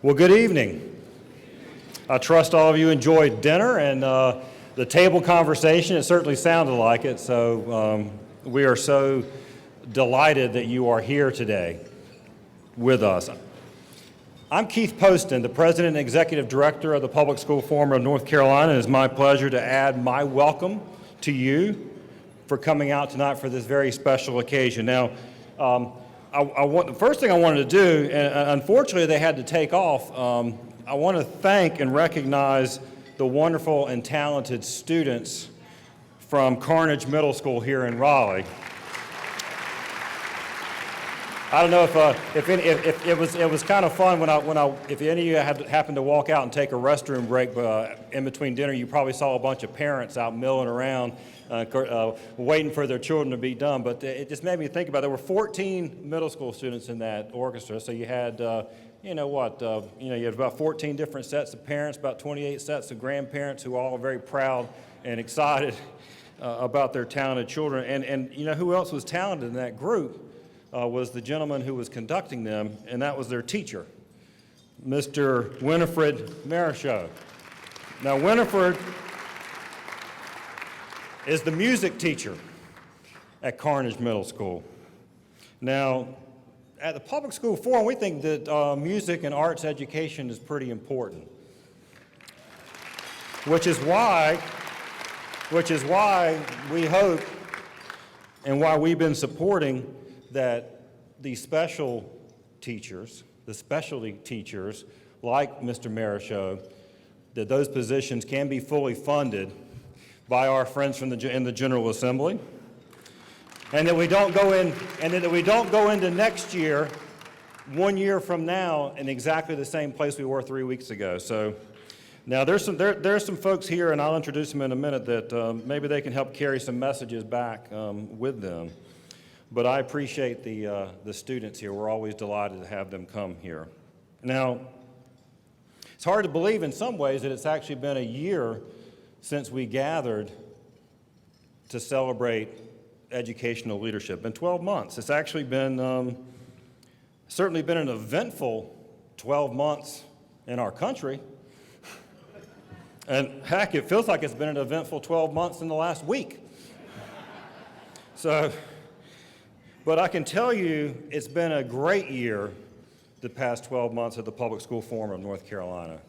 Well, good evening. I trust all of you enjoyed dinner and the table conversation. It certainly sounded like it, so we are so delighted that you are here today with us. I'm Keith Poston, the President and Executive Director of the Public School Forum of North Carolina. It is my pleasure to add my welcome to you for coming out tonight for this very special occasion. Now, the first thing I wanted to do, and unfortunately they had to take off, I want to thank and recognize the wonderful and talented students from Carnegie Middle School here in Raleigh. I don't know if it was kind of fun if any of you happened to walk out and take a restroom break in between dinner. You probably saw a bunch of parents out milling around, waiting for their children to be done. But it just made me think about it. There were 14 middle school students in that orchestra, so you had you had about 14 different sets of parents, about 28 sets of grandparents who all are very proud and excited about their talented children. And you know who else was talented in that group? Was the gentleman who was conducting them, and that was their teacher, Mr. Winifred Marichaux. Now, Winifred is the music teacher at Carnegie Middle School. Now, at the Public School Forum, we think that music and arts education is pretty important, which is why we hope and why we've been supporting that the special teachers, the specialty teachers, like Mr. Marichaux, that those positions can be fully funded by our friends in the General Assembly, and that we don't go into next year, 1 year from now, in exactly the same place we were 3 weeks ago. So now there's some folks here, and I'll introduce them in a minute, that maybe they can help carry some messages back with them. But I appreciate the students here. We're always delighted to have them come here. Now, it's hard to believe in some ways that it's actually been a year since we gathered to celebrate educational leadership. In 12 months. It's actually been, certainly been an eventful 12 months in our country. And heck, it feels like it's been an eventful 12 months in the last week. But I can tell you it's been a great year the past 12 months at the Public School Forum of North Carolina.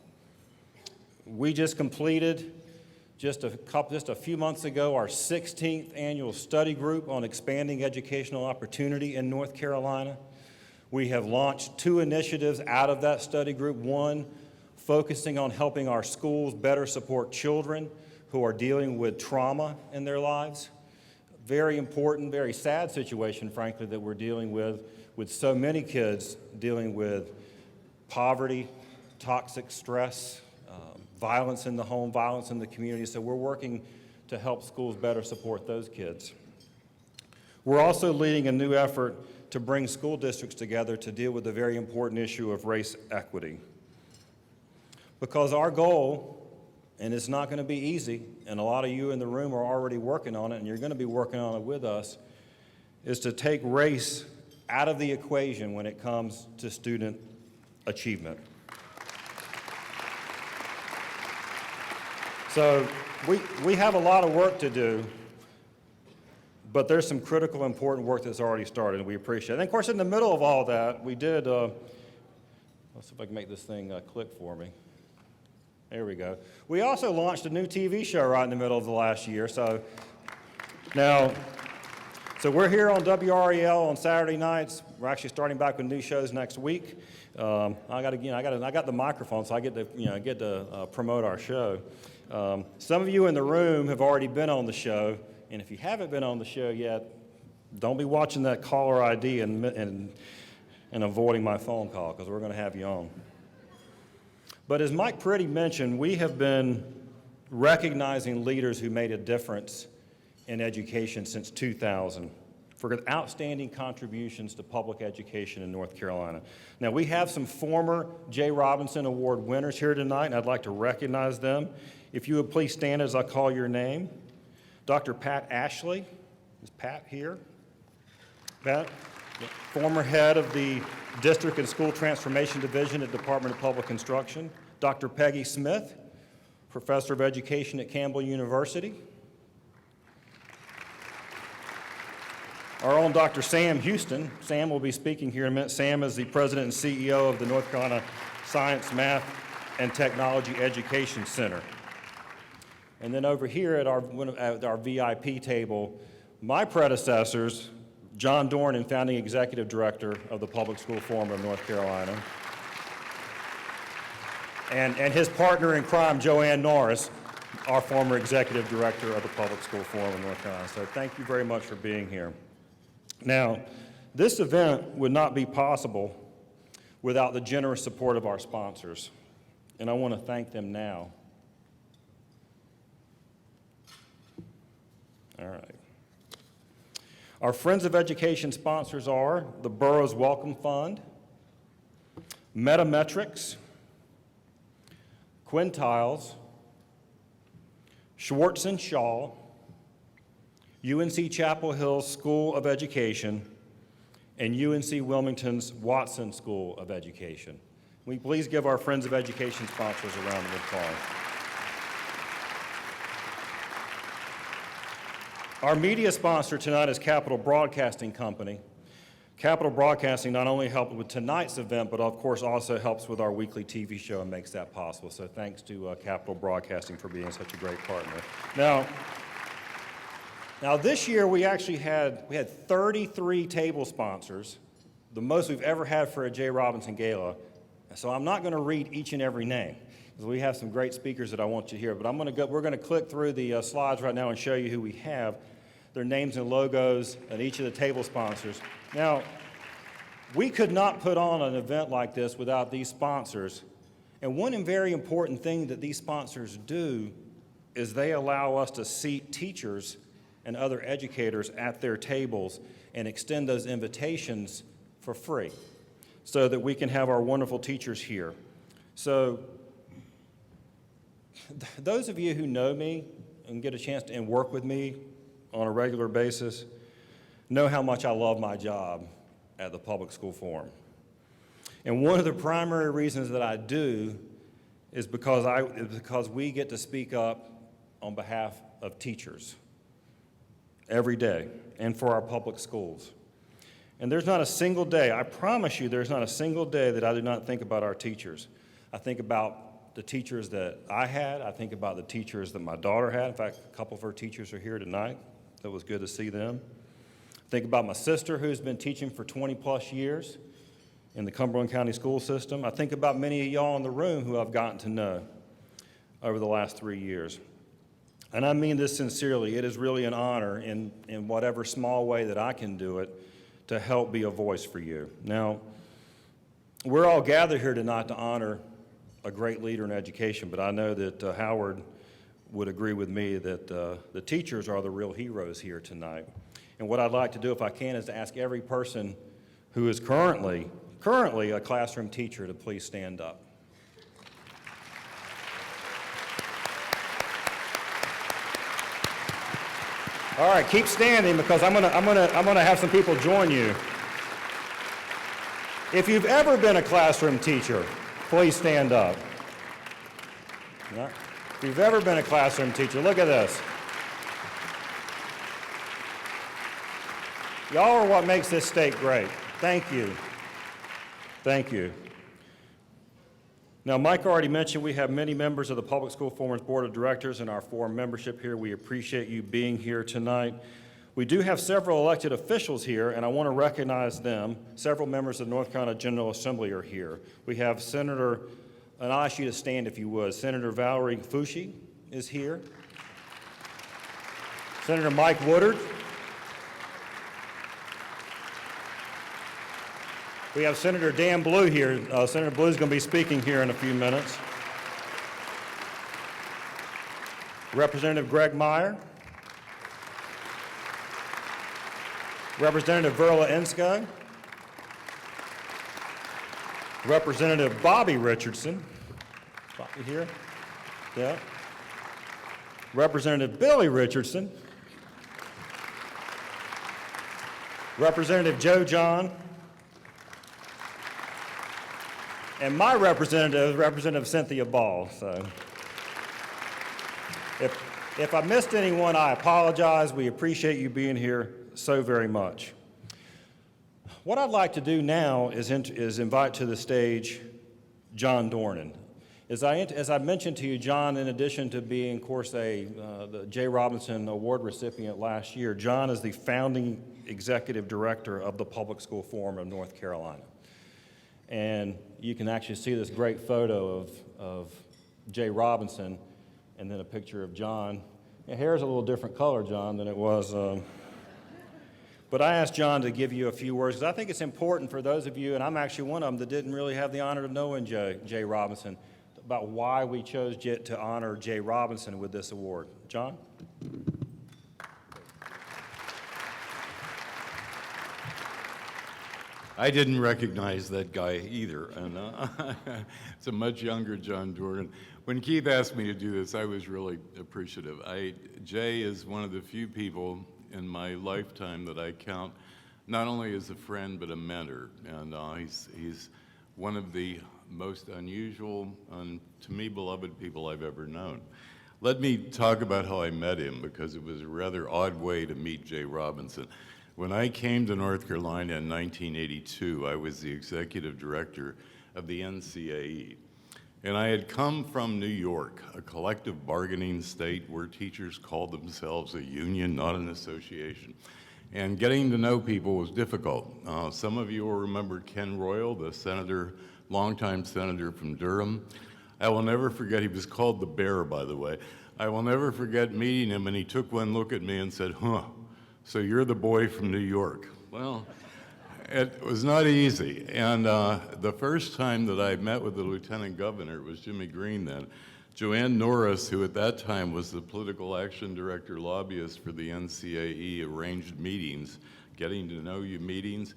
We just completed, just a few months ago, our 16th annual study group on expanding educational opportunity in North Carolina. We have launched 2 initiatives out of that study group. One, focusing on helping our schools better support children who are dealing with trauma in their lives. Very important, very sad situation, frankly, that we're dealing with so many kids dealing with poverty, toxic stress, violence in the home, violence in the community. So we're working to help schools better support those kids. We're also leading a new effort to bring school districts together to deal with the very important issue of race equity. Because our goal, and it's not going to be easy, and a lot of you in the room are already working on it, and you're going to be working on it with us, is to take race out of the equation when it comes to student achievement. So we have a lot of work to do, but there's some critical, important work that's already started, and we appreciate it. And of course, in the middle of all that, we did, let's see if I can make this thing click for me. There we go. We also launched a new TV show right in the middle of the last year. So we're here on WREL on Saturday nights. We're actually starting back with new shows next week. I got the microphone, so I get to promote our show. Some of you in the room have already been on the show, and if you haven't been on the show yet, don't be watching that caller ID and avoiding my phone call, because we're going to have you on. But as Mike Pretty mentioned, we have been recognizing leaders who made a difference in education since 2000 for outstanding contributions to public education in North Carolina. Now, we have some former J. Robinson Award winners here tonight, and I'd like to recognize them. If you would please stand as I call your name. Dr. Pat Ashley. Is Pat here? Pat? former head of the District and School Transformation Division at Department of Public Instruction, Dr. Peggy Smith, Professor of Education at Campbell University. Our own Dr. Sam Houston. Sam will be speaking here in a minute. Sam is the President and CEO of the North Carolina Science, Math, and Technology Education Center. And then over here at our VIP table, my predecessors, John Dorn, and founding executive director of the Public School Forum of North Carolina, and his partner in crime, Joanne Norris, our former executive director of the Public School Forum of North Carolina. So thank you very much for being here. Now, this event would not be possible without the generous support of our sponsors, and I want to thank them now. All right. Our Friends of Education sponsors are the Borough's Welcome Fund, Metametrics, Quintiles, Schwartz & Shaw, UNC Chapel Hill School of Education, and UNC Wilmington's Watson School of Education. Will you please give our Friends of Education sponsors a round of applause. Our media sponsor tonight is Capital Broadcasting Company. Capital Broadcasting not only helped with tonight's event, but of course also helps with our weekly TV show and makes that possible. So thanks to Capital Broadcasting for being such a great partner. Now this year we actually had 33 table sponsors, the most we've ever had for a J. Robinson Gala. So I'm not going to read each and every name, because we have some great speakers that I want you to hear. But we're going to click through the slides right now and show you who we have, their names and logos, and each of the table sponsors. Now, we could not put on an event like this without these sponsors. And one very important thing that these sponsors do is they allow us to seat teachers and other educators at their tables and extend those invitations for free so that we can have our wonderful teachers here. So those of you who know me and get a chance to work with me on a regular basis know how much I love my job at the Public School Forum. And one of the primary reasons that I do is because we get to speak up on behalf of teachers every day and for our public schools. And there's not a single day, I promise you, there's not a single day that I do not think about our teachers. I think about the teachers that I had. I think about the teachers that my daughter had. In fact, a couple of her teachers are here tonight. It was good to see them. Think about my sister, who's been teaching for 20 plus years in the Cumberland County school system. I think about many of y'all in the room who I've gotten to know over the last 3 years. And I mean this sincerely. It is really an honor in whatever small way that I can do it to help be a voice for you. Now, we're all gathered here tonight to honor a great leader in education, but I know that Howard would agree with me that the teachers are the real heroes here tonight. And what I'd like to do, if I can, is to ask every person who is currently a classroom teacher to please stand up. All right, keep standing because I'm gonna have some people join you. If you've ever been a classroom teacher, please stand up. Yeah. If you've ever been a classroom teacher, look at this. Y'all are what makes this state great. Thank you. Thank you. Now, Mike already mentioned we have many members of the Public School Forum's Board of Directors and our forum membership here. We appreciate you being here tonight. We do have several elected officials here, and I want to recognize them. Several members of the North Carolina General Assembly are here. We have Senator, and I'll ask you to stand if you would. Senator Valerie Fushi is here. Senator Mike Woodard. We have Senator Dan Blue here. Senator Blue is going to be speaking here in a few minutes. Representative Greg Meyer. Representative Verla Ensko. Representative Bobby Richardson. Bobby here? Yeah. Representative Billy Richardson. Representative Joe John, and my representative, Representative Cynthia Ball. So if I missed anyone, I apologize. We appreciate you being here so very much. What I'd like to do now is invite to the stage John Dornan. As I mentioned to you, John, in addition to being, of course, the J. Robinson Award recipient last year, John is the founding executive director of the Public School Forum of North Carolina. And you can actually see this great photo of J. Robinson and then a picture of John. Your hair's a little different color, John, than it was. But I asked John to give you a few words, because I think it's important for those of you, and I'm actually one of them that didn't really have the honor of knowing J. Robinson, about why we chose to honor J. Robinson with this award. John? I didn't recognize that guy either, and it's a much younger John Dornan. When Keith asked me to do this, I was really appreciative. Jay is one of the few people in my lifetime that I count not only as a friend but a mentor, and he's one of the most unusual and, to me, beloved people I've ever known. Let me talk about how I met him, because it was a rather odd way to meet Jay Robinson. When I came to North Carolina in 1982, I was the executive director of the NCAE. And I had come from New York, a collective bargaining state where teachers called themselves a union, not an association. And getting to know people was difficult. Some of you will remember Ken Royal, the senator, longtime senator from Durham. I will never forget, he was called the Bear, by the way. I will never forget meeting him, and he took one look at me and said, so you're the boy from New York. Well, it was not easy. And the first time that I met with the lieutenant governor, it was Jimmy Green then, Joanne Norris, who at that time was the political action director lobbyist for the NCAE, arranged meetings, getting to know you meetings.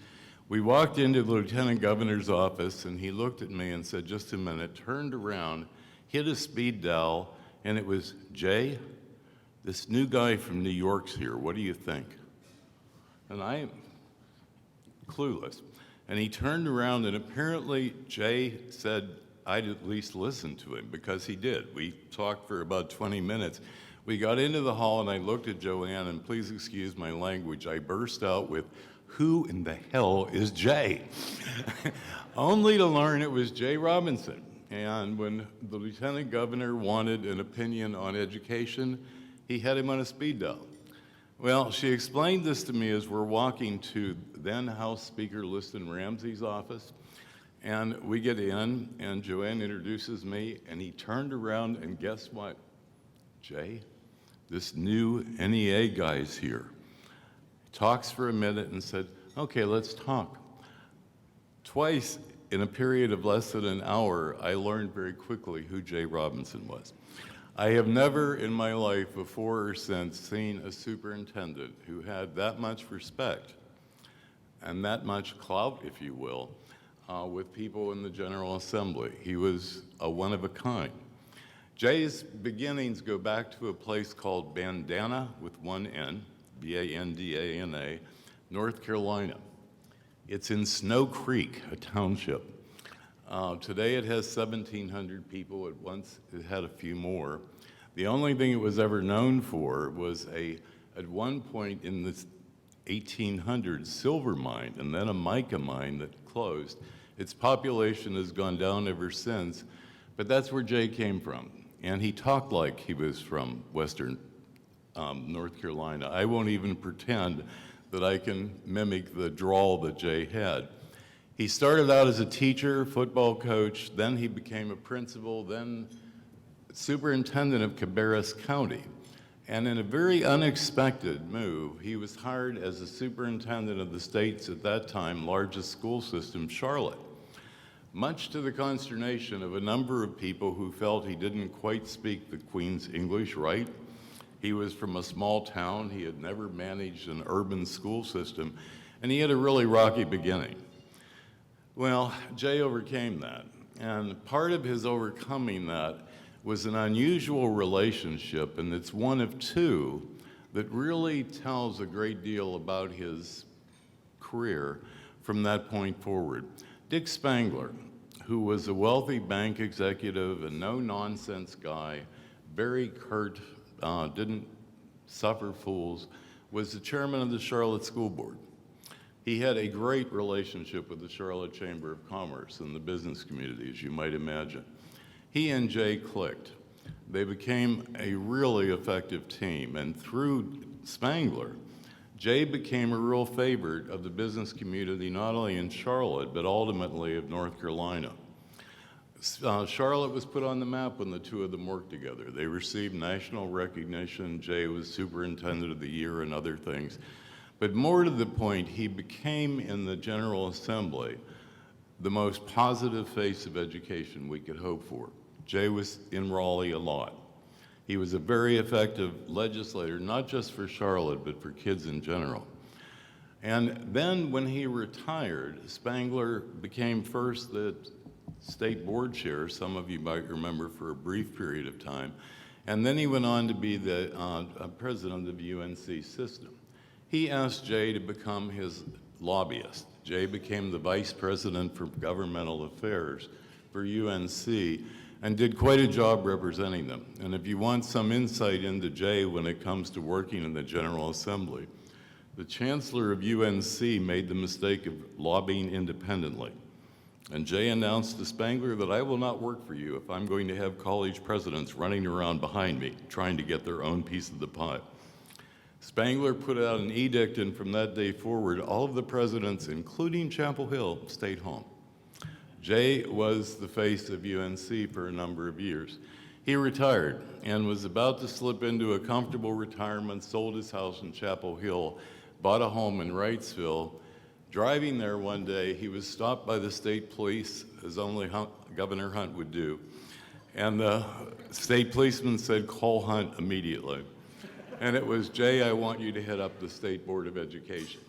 We walked into the lieutenant governor's office, and he looked at me and said, just a minute, turned around, hit a speed dial, and it was, Jay, this new guy from New York's here, what do you think? And I'm clueless. And he turned around, and apparently Jay said I'd at least listen to him, because he did. We talked for about 20 minutes. We got into the hall, and I looked at Joanne, and please excuse my language, I burst out with, who in the hell is Jay? Only to learn it was Jay Robinson. And when the lieutenant governor wanted an opinion on education, he had him on a speed dial. Well, she explained this to me as we're walking to then House Speaker Liston Ramsey's office. And we get in, and Joanne introduces me, and he turned around, and guess what? Jay, this new NEA guy's here. Talks for a minute and said, okay, let's talk. Twice in a period of less than an hour, I learned very quickly who Jay Robinson was. I have never in my life before or since seen a superintendent who had that much respect and that much clout, if you will, with people in the General Assembly. He was a one of a kind. Jay's beginnings go back to a place called Bandana with one N, B-A-N-D-A-N-A, North Carolina. It's in Snow Creek, a township. Today it has 1,700 people. At once it had a few more. The only thing it was ever known for was at one point in the 1800s, silver mine, and then a mica mine that closed. Its population has gone down ever since, but that's where Jay came from. And he talked like he was from Western North Carolina. I won't even pretend that I can mimic the drawl that Jay had. He started out as a teacher, football coach, then he became a principal, then superintendent of Cabarrus County. And in a very unexpected move, he was hired as the superintendent of the state's, at that time, largest school system, Charlotte. Much to the consternation of a number of people who felt he didn't quite speak the Queen's English right. He was from a small town, he had never managed an urban school system, and he had a really rocky beginning. Well, Jay overcame that, and part of his overcoming that was an unusual relationship, and it's one of two that really tells a great deal about his career from that point forward. Dick Spangler, who was a wealthy bank executive, a no-nonsense guy, very curt, didn't suffer fools, was the chairman of the Charlotte School Board. He had a great relationship with the Charlotte Chamber of Commerce and the business community, as you might imagine. He and Jay clicked. They became a really effective team, and through Spangler, Jay became a real favorite of the business community, not only in Charlotte, but ultimately of North Carolina. Charlotte was put on the map when the two of them worked together. They received national recognition. Jay was Superintendent of the Year and other things. But more to the point, he became in the General Assembly the most positive face of education we could hope for. Jay was in Raleigh a lot. He was a very effective legislator, not just for Charlotte, but for kids in general. And then when he retired, Spangler became first the state board chair, some of you might remember, for a brief period of time. And then he went on to be the president of the UNC system. He asked Jay to become his lobbyist. Jay became the vice president for governmental affairs for UNC and did quite a job representing them. And if you want some insight into Jay when it comes to working in the General Assembly, the chancellor of UNC made the mistake of lobbying independently. And Jay announced to Spangler that I will not work for you if I'm going to have college presidents running around behind me trying to get their own piece of the pie. Spangler put out an edict, and from that day forward, all of the presidents, including Chapel Hill, stayed home. Jay was the face of UNC for a number of years. He retired and was about to slip into a comfortable retirement, sold his house in Chapel Hill, bought a home in Wrightsville. Driving there one day, he was stopped by the state police, as only Governor Hunt would do. And the state policeman said, "Call Hunt immediately." And it was, "Jay, I want you to head up the State Board of Education."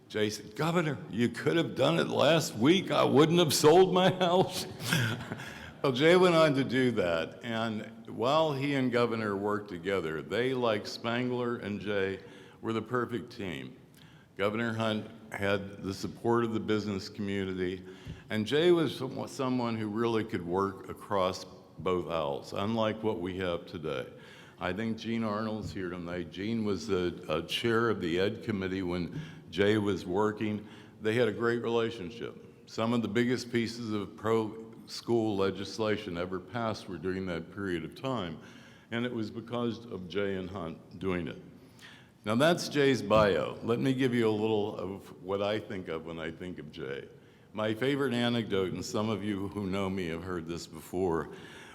Jay said, "Governor, you could have done it last week. I wouldn't have sold my house." Well, Jay went on to do that. And while he and Governor worked together, they, like Spangler and Jay, were the perfect team. Governor Hunt had the support of the business community, and Jay was someone who really could work across both aisles, unlike what we have today. I think Gene Arnold's here tonight. Gene was the chair of the Ed Committee when Jay was working. They had a great relationship. Some of the biggest pieces of pro-school legislation ever passed were during that period of time, and it was because of Jay and Hunt doing it. Now that's Jay's bio. Let me give you a little of what I think of when I think of Jay. My favorite anecdote, and some of you who know me have heard this before,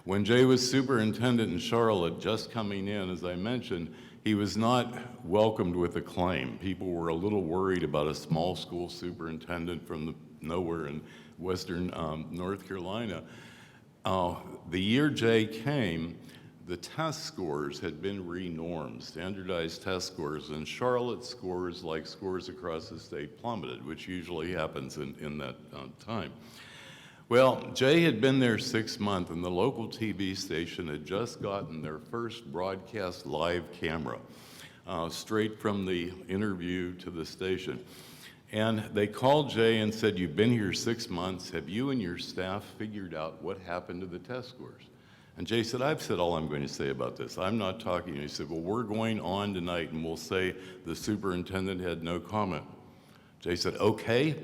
when Jay was superintendent in Charlotte, just coming in, as I mentioned, he was not welcomed with acclaim. People were a little worried about a small school superintendent from nowhere in western North Carolina. The year Jay came, the test scores had been renormed, standardized test scores, and Charlotte scores, like scores across the state, plummeted, which usually happens in that time. Well, Jay had been there 6 months, and the local TV station had just gotten their first broadcast live camera, straight from the interview to the station. And they called Jay and said, "You've been here 6 months. Have you and your staff figured out what happened to the test scores?" And Jay said, "I've said all I'm going to say about this. I'm not talking." And he said, "Well, we're going on tonight, and we'll say the superintendent had no comment." Jay said, "Okay.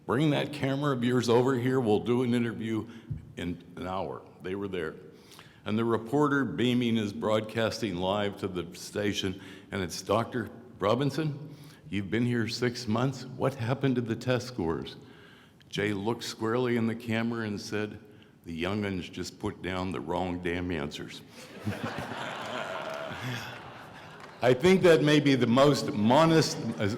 Bring that camera of yours over here. We'll do an interview in an hour." They were there. And the reporter beaming is broadcasting live to the station, and it's, "Dr. Robinson, you've been here 6 months. What happened to the test scores?" Jay looked squarely in the camera and said, "The young'uns just put down the wrong damn answers." I think that may be the most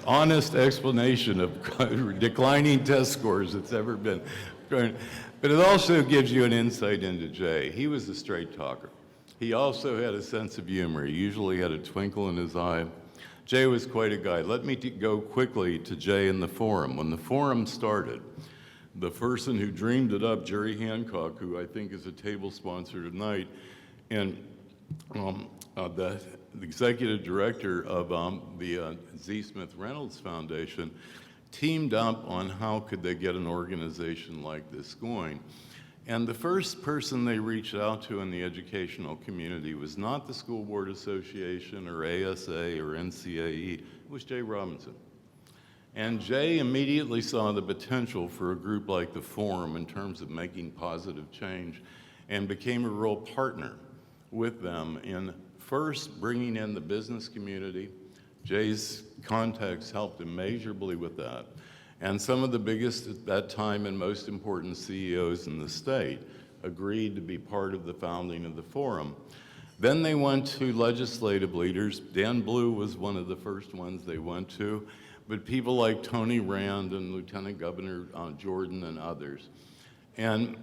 honest explanation of declining test scores that's ever been. But it also gives you an insight into Jay. He was a straight talker. He also had a sense of humor. He usually had a twinkle in his eye. Jay was quite a guy. Let me go quickly to Jay in the forum. When the forum started, the person who dreamed it up, Jerry Hancock, who I think is a table sponsor tonight, and the executive director of the Z. Smith Reynolds Foundation, teamed up on how could they get an organization like this going. And the first person they reached out to in the educational community was not the School Board Association or ASA or NCAE, it was Jay Robinson. And Jay immediately saw the potential for a group like the Forum in terms of making positive change and became a real partner with them in first bringing in the business community. Jay's contacts helped immeasurably with that. And some of the biggest at that time and most important CEOs in the state agreed to be part of the founding of the Forum. Then they went to legislative leaders. Dan Blue was one of the first ones they went to, but people like Tony Rand and Lieutenant Governor Jordan and others. And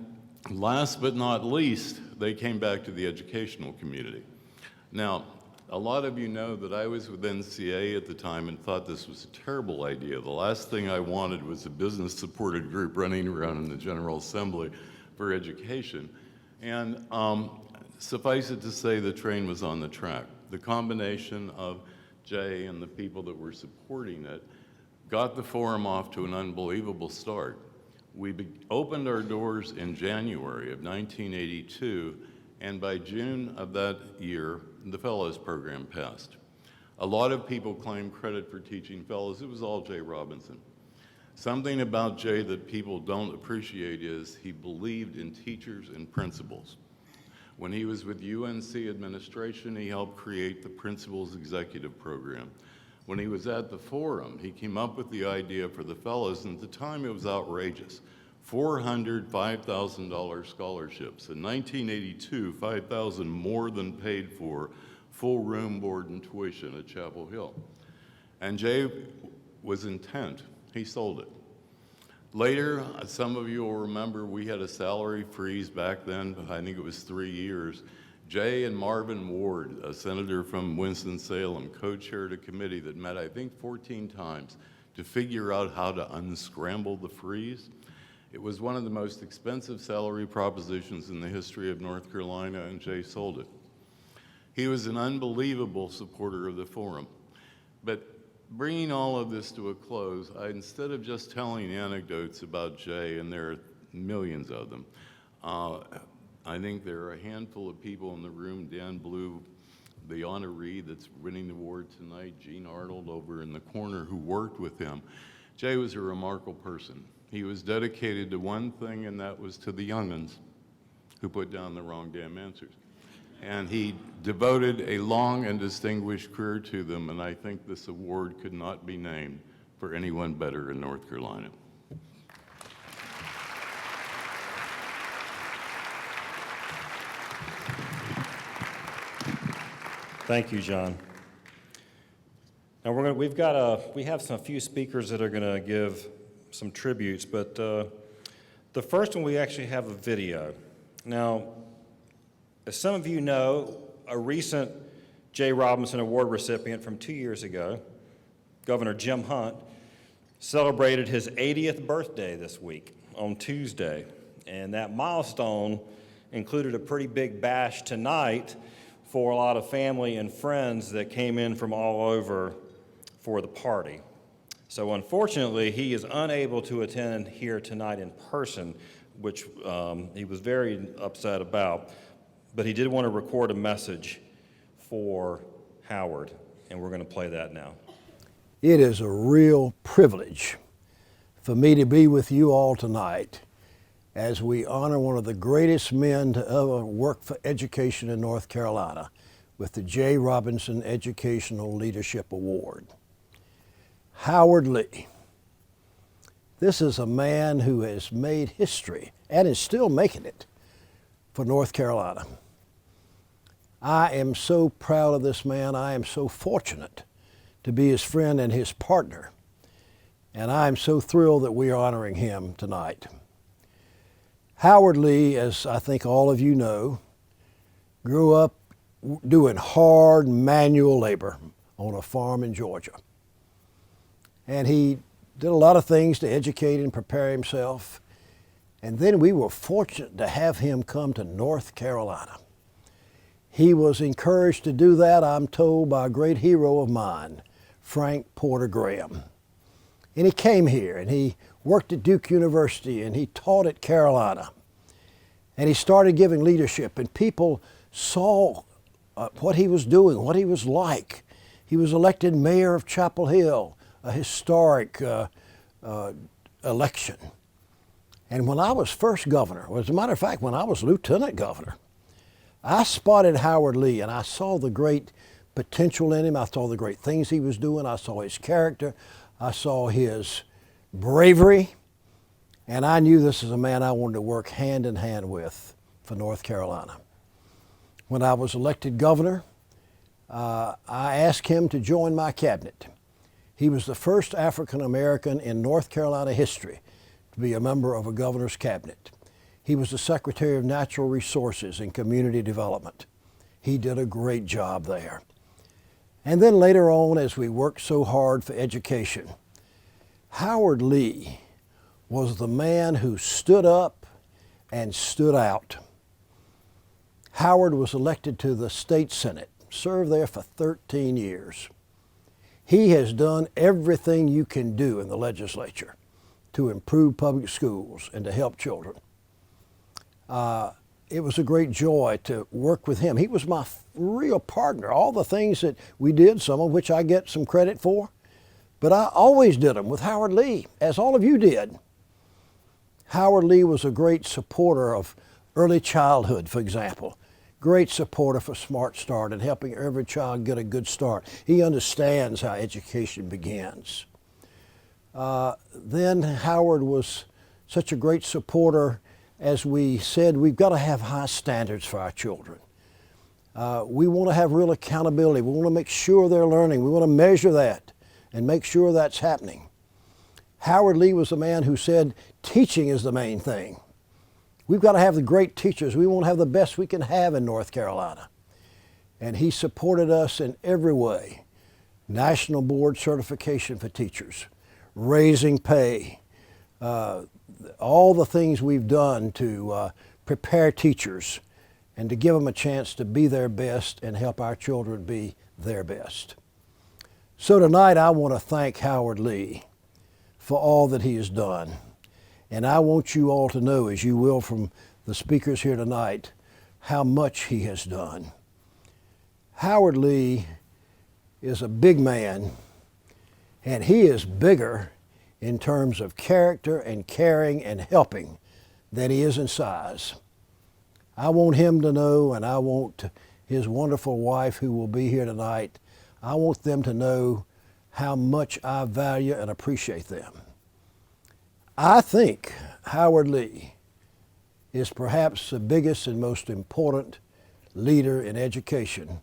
last but not least, they came back to the educational community. Now, a lot of you know that I was with NCA at the time and thought this was a terrible idea. The last thing I wanted was a business-supported group running around in the General Assembly for education. And suffice it to say, the train was on the track. The combination of Jay and the people that were supporting it got the Forum off to an unbelievable start. We opened our doors in January of 1982, and by June of that year, the Fellows Program passed. A lot of people claim credit for teaching fellows. It was all Jay Robinson. Something about Jay that people don't appreciate is he believed in teachers and principals. When he was with UNC administration, he helped create the Principals Executive Program. When he was at the Forum, he came up with the idea for the fellows, and at the time it was outrageous. 400 $5,000 scholarships. In 1982, 5,000 more than paid for full room, board, and tuition at Chapel Hill. And Jay was intent. He sold it. Later, some of you will remember we had a salary freeze back then, I think it was 3 years. Jay and Marvin Ward, a senator from Winston-Salem, co-chaired a committee that met, I think, 14 times to figure out how to unscramble the freeze. It was one of the most expensive salary propositions in the history of North Carolina, and Jay sold it. He was an unbelievable supporter of the Forum. But bringing all of this to a close, instead of just telling anecdotes about Jay, and there are millions of them, I think there are a handful of people in the room, Dan Blue, the honoree that's winning the award tonight, Gene Arnold over in the corner who worked with him. Jay was a remarkable person. He was dedicated to one thing, and that was to the young'uns who put down the wrong damn answers. And he devoted a long and distinguished career to them, and I think this award could not be named for anyone better in North Carolina. Thank you, John. Now we have a few speakers that are going to give some tributes, but the first one we actually have a video. Now, as some of you know, a recent Jay Robinson Award recipient from 2 years ago, Governor Jim Hunt, celebrated his 80th birthday this week on Tuesday, and that milestone included a pretty big bash tonight for a lot of family and friends that came in from all over for the party. So unfortunately, he is unable to attend here tonight in person, which he was very upset about, but he did want to record a message for Howard, and we're going to play that now. It is a real privilege for me to be with you all tonight as we honor one of the greatest men to ever work for education in North Carolina with the Jay Robinson Educational Leadership Award. Howard Lee. This is a man who has made history and is still making it for North Carolina. I am so proud of this man. I am so fortunate to be his friend and his partner. And I am so thrilled that we are honoring him tonight. Howard Lee, as I think all of you know, grew up doing hard manual labor on a farm in Georgia. And he did a lot of things to educate and prepare himself. And then we were fortunate to have him come to North Carolina. He was encouraged to do that, I'm told, by a great hero of mine, Frank Porter Graham. And he came here, and he worked at Duke University, and he taught at Carolina. And he started giving leadership, and people saw what he was doing, what he was like. He was elected mayor of Chapel Hill, a historic election. And when I was first governor, as a matter of fact, when I was lieutenant governor, I spotted Howard Lee, and I saw the great potential in him. I saw the great things he was doing. I saw his character. I saw his bravery. And I knew this is a man I wanted to work hand in hand with for North Carolina. When I was elected governor, I asked him to join my cabinet. He was the first African American in North Carolina history to be a member of a governor's cabinet. He was the Secretary of Natural Resources and Community Development. He did a great job there. And then later on, as we worked so hard for education, Howard Lee was the man who stood up and stood out. Howard was elected to the state senate, served there for 13 years. He has done everything you can do in the legislature to improve public schools and to help children. It was a great joy to work with him. He was my real partner. All the things that we did, some of which I get some credit for, but I always did them with Howard Lee, as all of you did. Howard Lee was a great supporter of early childhood, for example. Great supporter for Smart Start and helping every child get a good start. He understands how education begins. Then Howard was such a great supporter. As we said, we've got to have high standards for our children. We want to have real accountability. We want to make sure they're learning. We want to measure that and make sure that's happening. Howard Lee was the man who said teaching is the main thing. We've got to have the great teachers. We want to have the best we can have in North Carolina. And he supported us in every way. National board certification for teachers, raising pay, all the things we've done to prepare teachers and to give them a chance to be their best and help our children be their best. So tonight I want to thank Howard Lee for all that he has done. And I want you all to know, as you will from the speakers here tonight, how much he has done. Howard Lee is a big man, and he is bigger in terms of character and caring and helping than he is in size. I want him to know, and I want his wonderful wife who will be here tonight, I want them to know how much I value and appreciate them. I think Howard Lee is perhaps the biggest and most important leader in education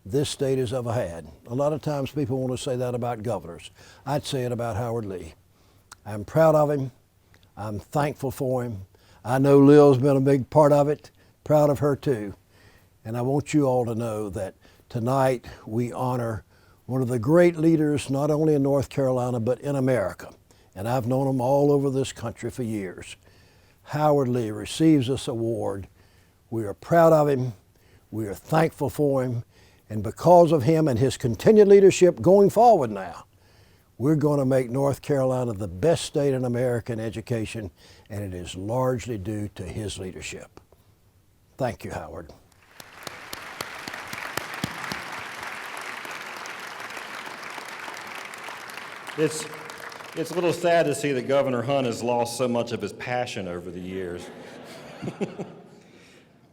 this state has ever had. A lot of times people want to say that about governors. I'd say it about Howard Lee. I'm proud of him. I'm thankful for him. I know Lil's been a big part of it. Proud of her too. And I want you all to know that tonight we honor one of the great leaders, not only in North Carolina, but in America. And I've known him all over this country for years. Howard Lee receives this award. We are proud of him. We are thankful for him. And because of him and his continued leadership going forward now, we're going to make North Carolina the best state in America in education, and it is largely due to his leadership. Thank you, Howard. It's a little sad to see that Governor Hunt has lost so much of his passion over the years.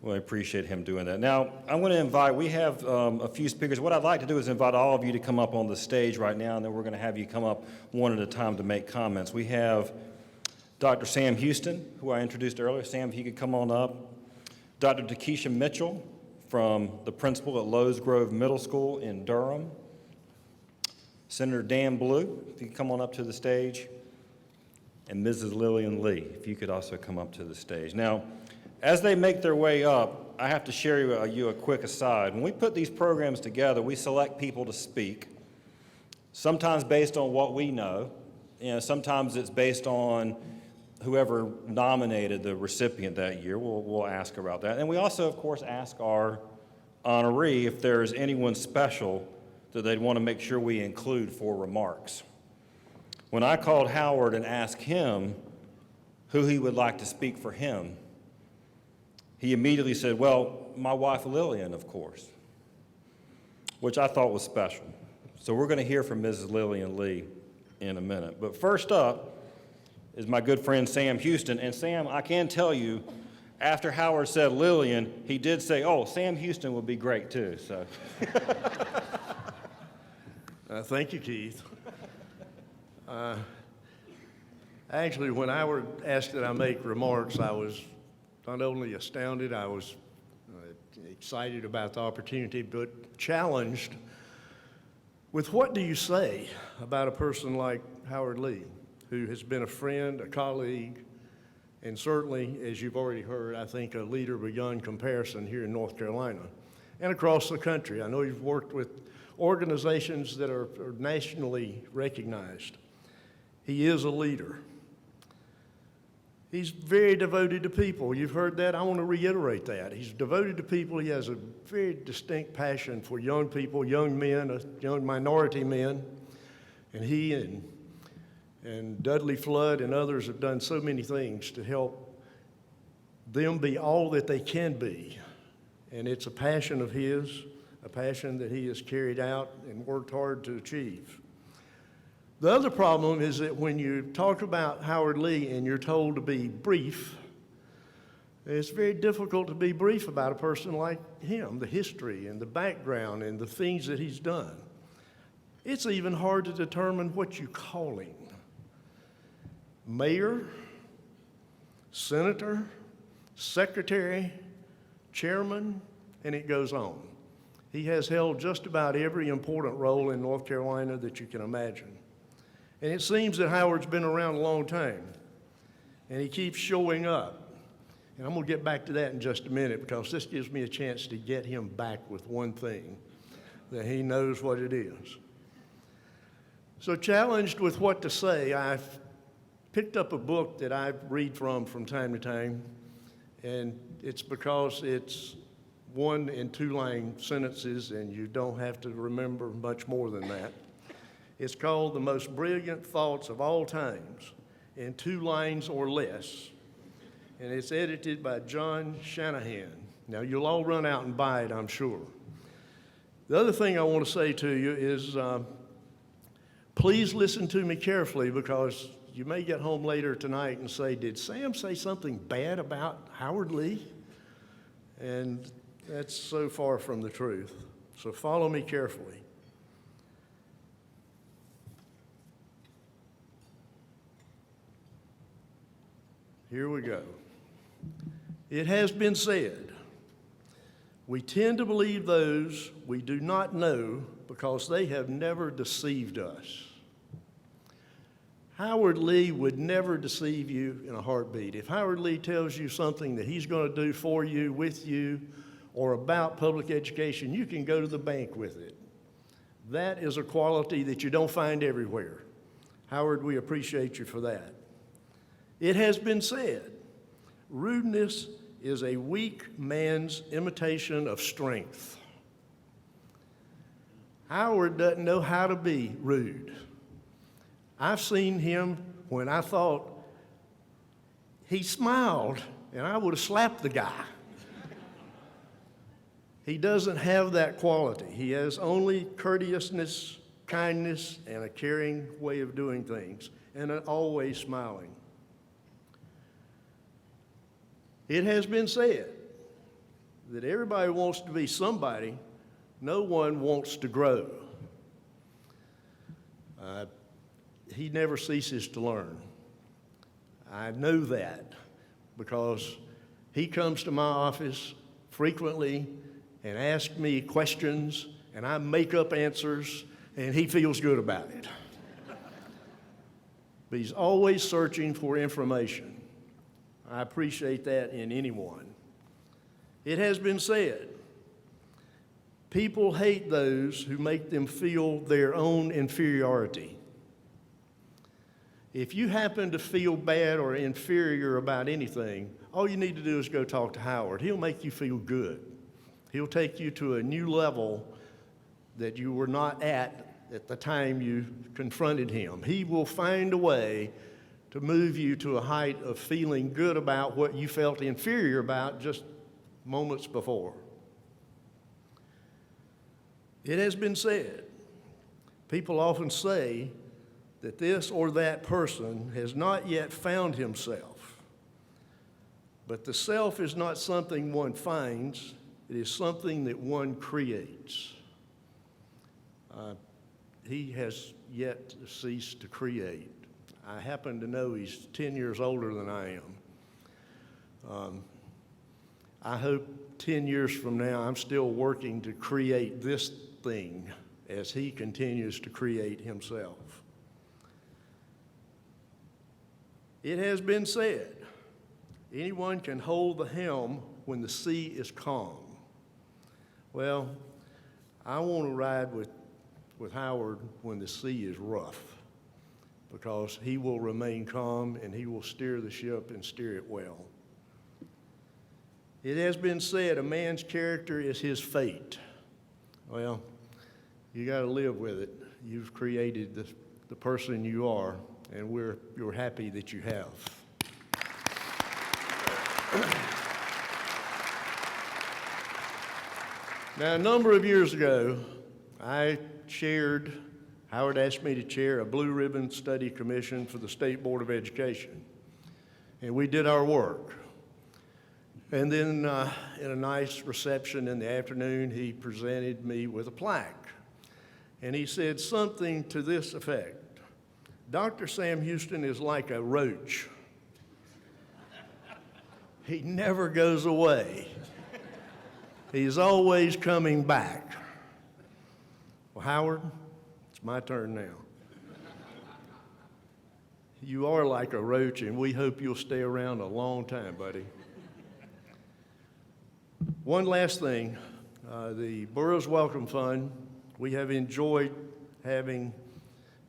Well, I appreciate him doing that. Now, I'm going to invite, we have a few speakers. What I'd like to do is invite all of you to come up on the stage right now, and then we're going to have you come up one at a time to make comments. We have Dr. Sam Houston, who I introduced earlier. Sam, if you could come on up. Dr. Takesha Mitchell, from the principal at Lowe's Grove Middle School in Durham. Senator Dan Blue, if you could come on up to the stage. And Mrs. Lillian Lee, if you could also come up to the stage. Now, as they make their way up, I have to share you a quick aside. When we put these programs together, we select people to speak, sometimes based on what we know. Sometimes it's based on whoever nominated the recipient that year. We'll ask about that. And we also, of course, ask our honoree if there's anyone special that they'd want to make sure we include for remarks. When I called Howard and asked him who he would like to speak for him, he immediately said, well, my wife Lillian, of course, which I thought was special. So we're going to hear from Mrs. Lillian Lee in a minute. But first up is my good friend Sam Houston. And Sam, I can tell you, after Howard said Lillian, he did say, oh, Sam Houston would be great too. So. Thank you, Keith. Actually, when Howard asked that I make remarks, I was not only astounded, I was excited about the opportunity, but challenged with what do you say about a person like Howard Lee, who has been a friend, a colleague, and certainly, as you've already heard, I think a leader beyond comparison here in North Carolina and across the country. I know you've worked with organizations that are nationally recognized. He is a leader. He's very devoted to people. You've heard that. I want to reiterate that. He's devoted to people. He has a very distinct passion for young people, young men, young minority men. And he and Dudley Flood and others have done so many things to help them be all that they can be. And it's a passion of his, a passion that he has carried out and worked hard to achieve. The other problem is that when you talk about Howard Lee and you're told to be brief, it's very difficult to be brief about a person like him, the history and the background and the things that he's done. It's even hard to determine what you call him. Mayor, senator, secretary, chairman, and it goes on. He has held just about every important role in North Carolina that you can imagine. And it seems that Howard's been around a long time, and he keeps showing up. And I'm going to get back to that in just a minute because this gives me a chance to get him back with one thing, that he knows what it is. So challenged with what to say, I've picked up a book that I read from time to time, and it's because it's 1- and 2-line sentences, and you don't have to remember much more than that. It's called The Most Brilliant Thoughts of All Times, in 2 lines or less. And it's edited by John Shanahan. Now, you'll all run out and buy it, I'm sure. The other thing I want to say to you is please listen to me carefully because you may get home later tonight and say, did Sam say something bad about Howard Lee? And that's so far from the truth. So follow me carefully. Here we go. It has been said, we tend to believe those we do not know because they have never deceived us. Howard Lee would never deceive you in a heartbeat. If Howard Lee tells you something that he's going to do for you, with you, or about public education, you can go to the bank with it. That is a quality that you don't find everywhere. Howard, we appreciate you for that. It has been said, rudeness is a weak man's imitation of strength. Howard doesn't know how to be rude. I've seen him when I thought he smiled and I would have slapped the guy. He doesn't have that quality. He has only courteousness, kindness, and a caring way of doing things, and always smiling. It has been said that everybody wants to be somebody, no one wants to grow. He never ceases to learn. I know that because he comes to my office frequently and asks me questions, and I make up answers, and he feels good about it. But he's always searching for information. I appreciate that in anyone. It has been said, people hate those who make them feel their own inferiority. If you happen to feel bad or inferior about anything, all you need to do is go talk to Howard. He'll make you feel good. He'll take you to a new level that you were not at at the time you confronted him. He will find a way to move you to a height of feeling good about what you felt inferior about just moments before. It has been said, people often say that this or that person has not yet found himself. But the self is not something one finds, it is something that one creates. He has yet to cease to create. I happen to know he's 10 years older than I am. I hope 10 years from now I'm still working to create this thing as he continues to create himself. It has been said, anyone can hold the helm when the sea is calm. Well, I want to ride with Howard when the sea is rough, because he will remain calm and he will steer the ship and steer it well. It has been said a man's character is his fate. Well, you got to live with it. You've created the person you are, and we're happy that you have. Now, a number of years ago, Howard asked me to chair a Blue Ribbon Study Commission for the State Board of Education. And we did our work. And then in a nice reception in the afternoon, he presented me with a plaque. And he said something to this effect: Dr. Sam Houston is like a roach. He never goes away. He's always coming back. Well, Howard, it's my turn now. You are like a roach, and we hope you'll stay around a long time, buddy. One last thing, the Borough's Welcome Fund, we have enjoyed having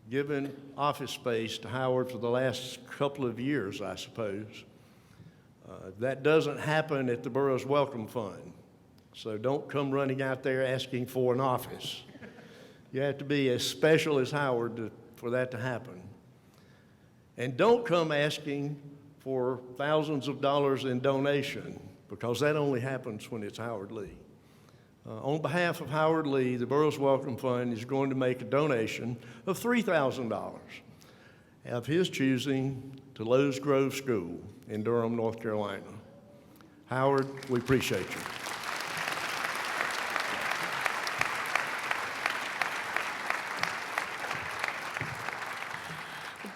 given office space to Howard for the last couple of years, I suppose. That doesn't happen at the Borough's Welcome Fund, so don't come running out there asking for an office. You have to be as special as Howard for that to happen. And don't come asking for thousands of dollars in donation, because that only happens when it's Howard Lee. On behalf of Howard Lee, the Borough's Welcome Fund is going to make a donation of $3,000 of his choosing to Lowe's Grove School in Durham, North Carolina. Howard, we appreciate you.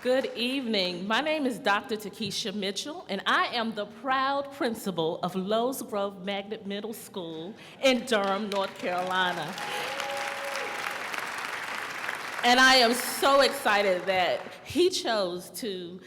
Good evening. My name is Dr. Takesha Mitchell, and I am the proud principal of Lowe's Grove Magnet Middle School in Durham, North Carolina. And I am so excited that he chose to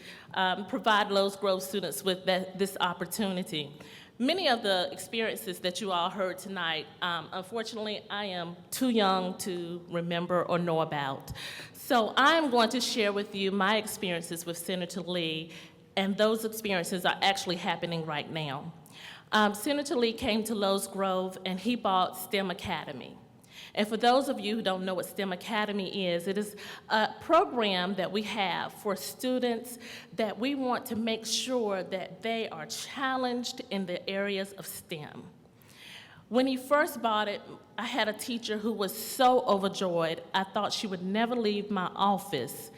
provide Lowe's Grove students with this opportunity. Many of the experiences that you all heard tonight, unfortunately, I am too young to remember or know about. So I'm going to share with you my experiences with Senator Lee, and those experiences are actually happening right now. Senator Lee came to Lowe's Grove, and he bought STEM Academy. And for those of you who don't know what STEM Academy is, it is a program that we have for students that we want to make sure that they are challenged in the areas of STEM. When he first bought it, I had a teacher who was so overjoyed, I thought she would never leave my office.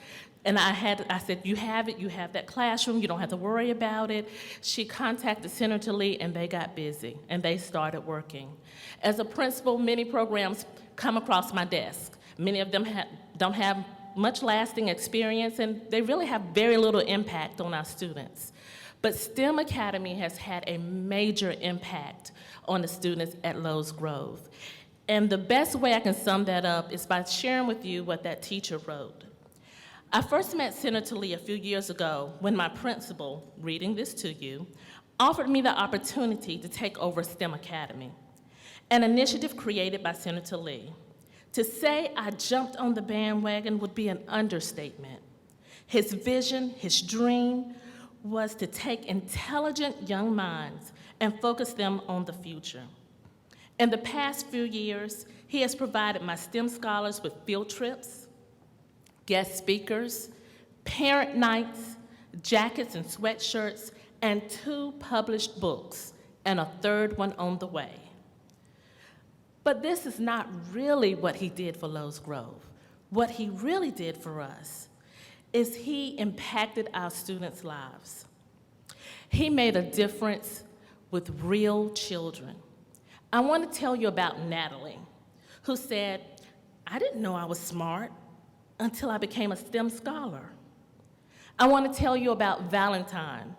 And I said, you have it, you have that classroom, you don't have to worry about it. She contacted Senator Lee, and they got busy, and they started working. As a principal, many programs come across my desk. Many of them don't have much lasting experience, and they really have very little impact on our students. But STEM Academy has had a major impact on the students at Lowe's Grove. And the best way I can sum that up is by sharing with you what that teacher wrote. I first met Senator Lee a few years ago when my principal, reading this to you, offered me the opportunity to take over STEM Academy, an initiative created by Senator Lee. To say I jumped on the bandwagon would be an understatement. His vision, his dream, was to take intelligent young minds and focus them on the future. In the past few years, he has provided my STEM scholars with field trips, guest speakers, parent nights, jackets and sweatshirts, and 2 published books, and a 3rd one on the way. But this is not really what he did for Lowe's Grove. What he really did for us is he impacted our students' lives. He made a difference with real children. I want to tell you about Natalie, who said, "I didn't know I was smart until I became a STEM scholar." I want to tell you about Valentine,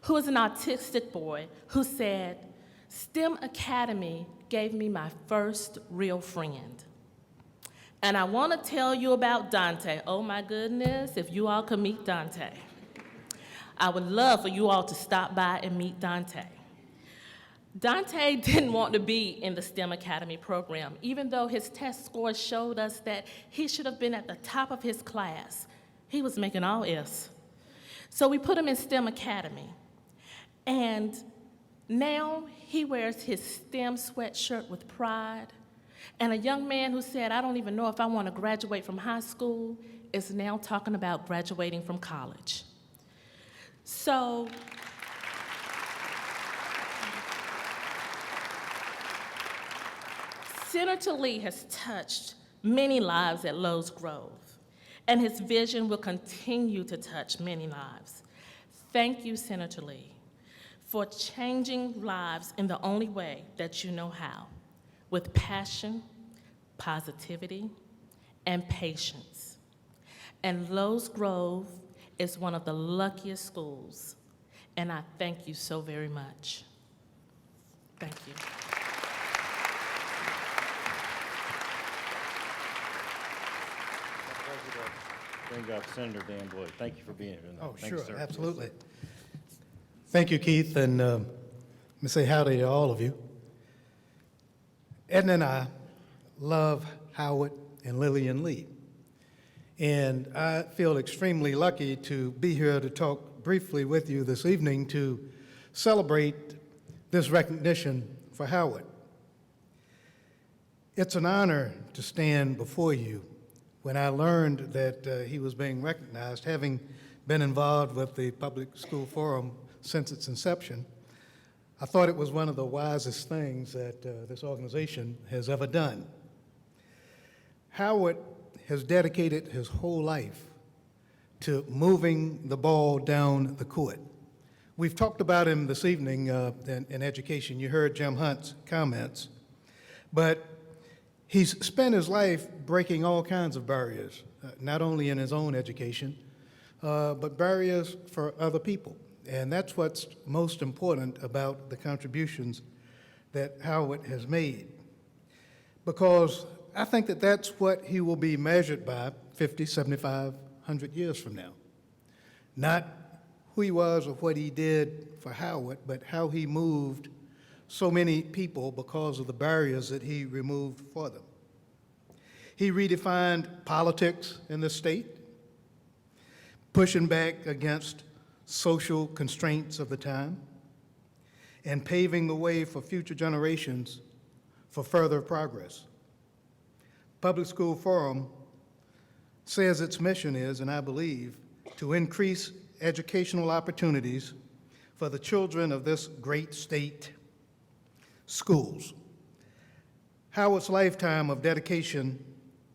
who is an autistic boy who said, "STEM Academy gave me my first real friend." And I want to tell you about Dante. Oh my goodness, if you all could meet Dante. I would love for you all to stop by and meet Dante. Dante didn't want to be in the STEM Academy program, even though his test scores showed us that he should have been at the top of his class. He was making all F's. So we put him in STEM Academy. And now he wears his STEM sweatshirt with pride. And a young man who said, "I don't even know if I want to graduate from high school," is now talking about graduating from college. So, Senator Lee has touched many lives at Lowe's Grove, and his vision will continue to touch many lives. Thank you, Senator Lee, for changing lives in the only way that you know how, with passion, positivity, and patience. And Lowe's Grove is one of the luckiest schools, and I thank you so very much. Thank you. Bring up Senator Dan Boyd. Thank you for being here tonight. Oh, Thank you, sure, sir. absolutely. Thank you, Keith, and let me say howdy to all of you. Edna and I love Howard and Lillian Lee, and I feel extremely lucky to be here to talk briefly with you this evening to celebrate this recognition for Howard. It's an honor to stand before you. When I learned that he was being recognized, having been involved with the Public School Forum since its inception, I thought it was one of the wisest things that this organization has ever done. Howard has dedicated his whole life to moving the ball down the court. We've talked about him this evening in education. You heard Jim Hunt's comments, but he's spent his life breaking all kinds of barriers, not only in his own education, but barriers for other people. And that's what's most important about the contributions that Howard has made. Because I think that that's what he will be measured by 50, 75, 100 years from now. Not who he was or what he did for Howard, but how he moved so many people because of the barriers that he removed for them. He redefined politics in the state, pushing back against social constraints of the time, and paving the way for future generations for further progress. Public School Forum says its mission is, and I believe, to increase educational opportunities for the children of this great state schools. Howard's lifetime of dedication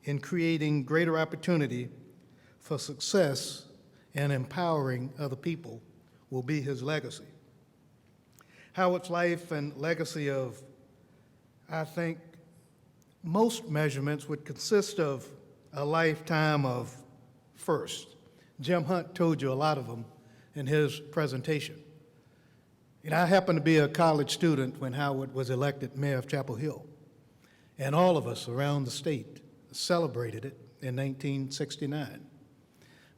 in creating greater opportunity for success and empowering other people will be his legacy. Howard's life and legacy of, I think, most measurements would consist of a lifetime of first. Jim Hunt told you a lot of them in his presentation. And I happened to be a college student when Howard was elected mayor of Chapel Hill, and all of us around the state celebrated it in 1969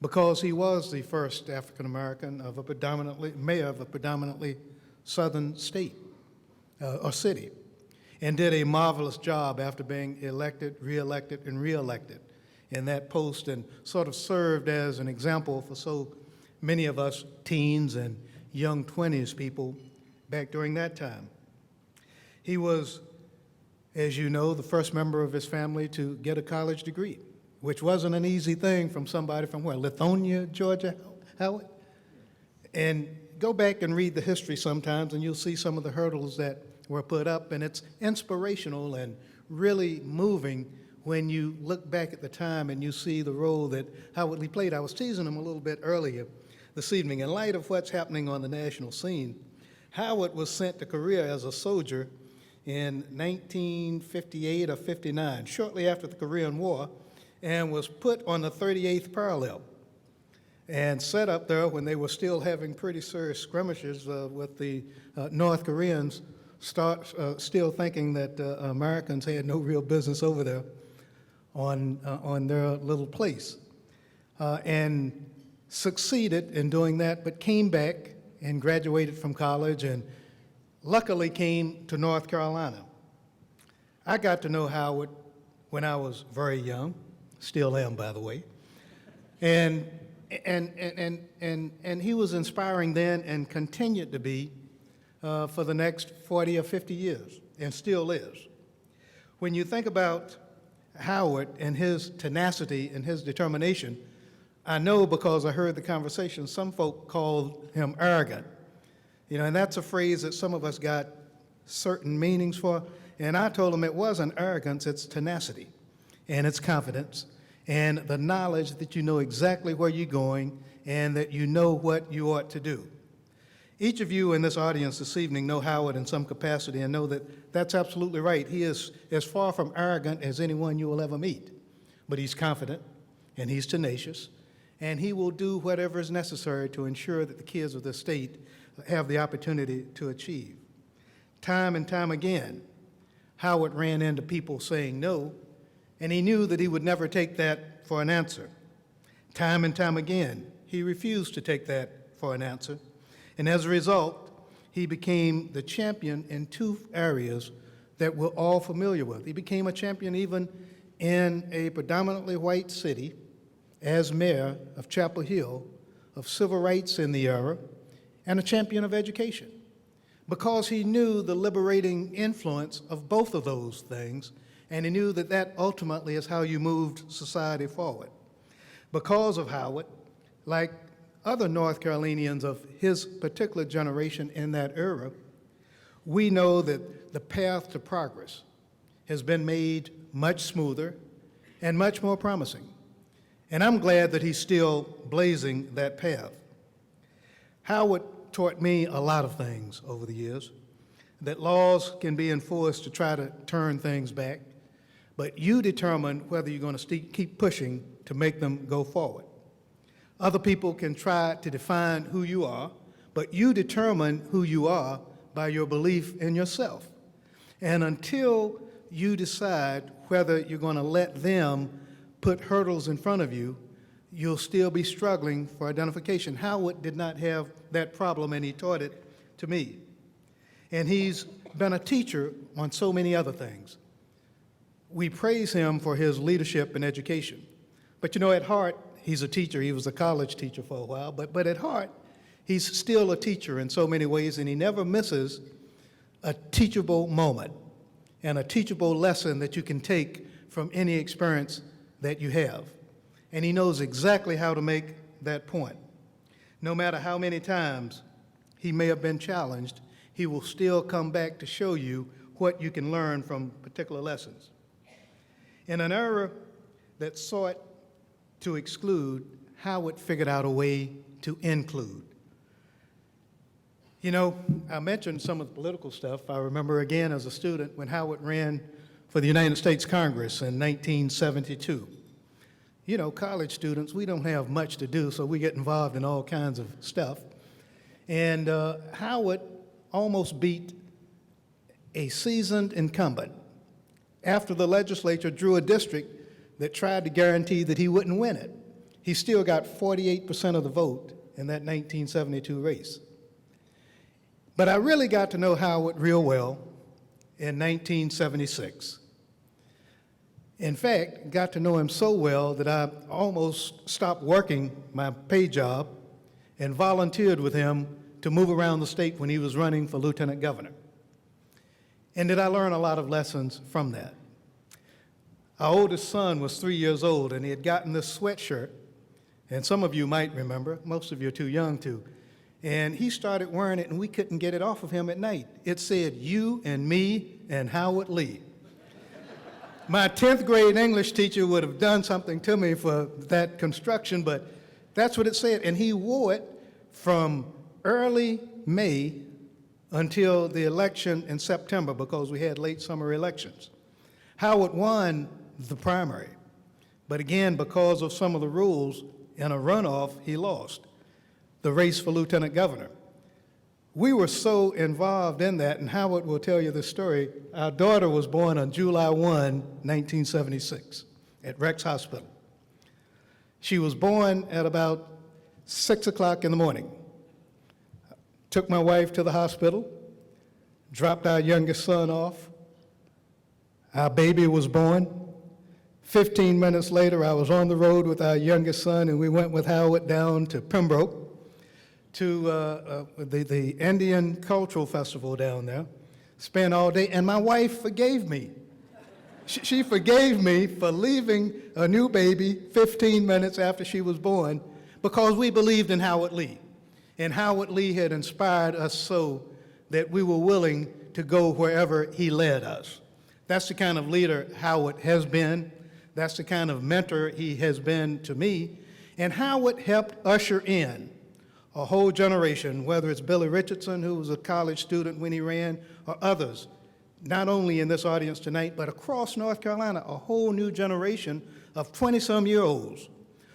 because he was the first African American of a predominantly mayor of a predominantly southern state or city, and did a marvelous job after being elected, reelected, and reelected in that post, and sort of served as an example for so many of us teens and young 20s people back during that time. He was, as you know, the first member of his family to get a college degree, which wasn't an easy thing from somebody from where? Lithonia, Georgia, Howard? And go back and read the history sometimes, and you'll see some of the hurdles that were put up, and it's inspirational and really moving when you look back at the time and you see the role that Howard Lee played. I was teasing him a little bit earlier this evening. In light of what's happening on the national scene, Howard was sent to Korea as a soldier in 1958 or 59, shortly after the Korean War, and was put on the 38th parallel and set up there when they were still having pretty serious skirmishes with the North Koreans, still thinking that Americans had no real business over there on their little place, and succeeded in doing that, but came back and graduated from college and luckily came to North Carolina. I got to know Howard when I was very young, still am, by the way, and he was inspiring then and continued to be for the next 40 or 50 years, and still is. When you think about Howard and his tenacity and his determination, I know because I heard the conversation, some folk called him arrogant. You know, and that's a phrase that some of us got certain meanings for, and I told him it wasn't arrogance, it's tenacity, and it's confidence, and the knowledge that you know exactly where you're going and that you know what you ought to do. Each of you in this audience this evening know Howard in some capacity and know that that's absolutely right. He is as far from arrogant as anyone you will ever meet, but he's confident and he's tenacious, and he will do whatever is necessary to ensure that the kids of the state have the opportunity to achieve. Time and time again, Howard ran into people saying no, and he knew that he would never take that for an answer. Time and time again, he refused to take that for an answer, and as a result, he became the champion in two areas that we're all familiar with. He became a champion even in a predominantly white city as mayor of Chapel Hill, of civil rights in the era, and a champion of education, because he knew the liberating influence of both of those things, and he knew that that ultimately is how you moved society forward. Because of Howard, like other North Carolinians of his particular generation in that era, we know that the path to progress has been made much smoother and much more promising. And I'm glad that he's still blazing that path. Howard taught me a lot of things over the years, that laws can be enforced to try to turn things back, but you determine whether you're going to keep pushing to make them go forward. Other people can try to define who you are, but you determine who you are by your belief in yourself. And until you decide whether you're going to let them put hurdles in front of you, you'll still be struggling for identification. Howard did not have that problem, and he taught it to me. And he's been a teacher on so many other things. We praise him for his leadership in education. But you know, at heart, he's a teacher. He was a college teacher for a while, but at heart, he's still a teacher in so many ways, and he never misses a teachable moment and a teachable lesson that you can take from any experience that you have. And he knows exactly how to make that point. No matter how many times he may have been challenged, he will still come back to show you what you can learn from particular lessons. In an era that sought to exclude, Howard figured out a way to include. You know, I mentioned some of the political stuff. I remember again as a student when Howard ran for the United States Congress in 1972. You know, college students, we don't have much to do, so we get involved in all kinds of stuff. And Howard almost beat a seasoned incumbent after the legislature drew a district that tried to guarantee that he wouldn't win it. He still got 48% of the vote in that 1972 race. But I really got to know Howard real well in 1976. In fact, got to know him so well that I almost stopped working my pay job and volunteered with him to move around the state when he was running for lieutenant governor. And did I learn a lot of lessons from that? Our oldest son was 3 years old, and he had gotten this sweatshirt, and some of you might remember, most of you are too young to, and he started wearing it, and we couldn't get it off of him at night. It said, "You and me and Howard Lee." My 10th grade English teacher would have done something to me for that construction, but that's what it said. And he wore it from early May until the election in September, because we had late summer elections. Howard won the primary, but again, because of some of the rules, in a runoff, he lost the race for lieutenant governor. We were so involved in that, and Howard will tell you this story. Our daughter was born on July 1, 1976, at Rex Hospital. She was born at about 6 o'clock in the morning. Took my wife to the hospital, dropped our youngest son off. Our baby was born. 15 minutes later, I was on the road with our youngest son, and we went with Howard down to Pembroke to the Indian Cultural Festival down there. Spent all day, and my wife forgave me. She forgave me for leaving a new baby 15 minutes after she was born, because we believed in Howard Lee. And Howard Lee had inspired us so that we were willing to go wherever he led us. That's the kind of leader Howard has been. That's the kind of mentor he has been to me. And Howard helped usher in a whole generation, whether it's Billy Richardson, who was a college student when he ran, or others, not only in this audience tonight, but across North Carolina, a whole new generation of 20-some-year-olds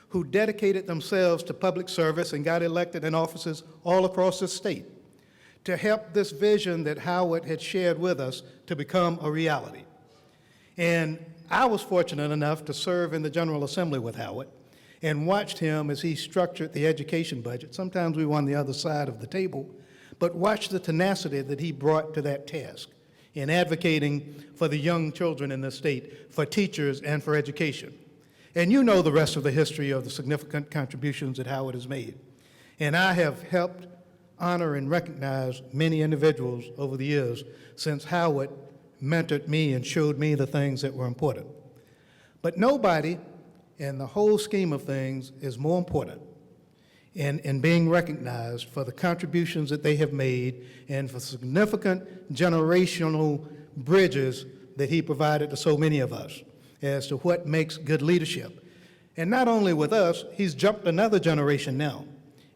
who dedicated themselves to public service and got elected in offices all across the state to help this vision that Howard had shared with us to become a reality. And I was fortunate enough to serve in the General Assembly with Howard and watched him as he structured the education budget. Sometimes we were on the other side of the table, but watched the tenacity that he brought to that task in advocating for the young children in the state, for teachers, and for education. And you know the rest of the history of the significant contributions that Howard has made. And I have helped honor and recognize many individuals over the years since Howard mentored me and showed me the things that were important. But nobody in the whole scheme of things is more important in being recognized for the contributions that they have made and for significant generational bridges that he provided to so many of us as to what makes good leadership. And not only with us, he's jumped another generation now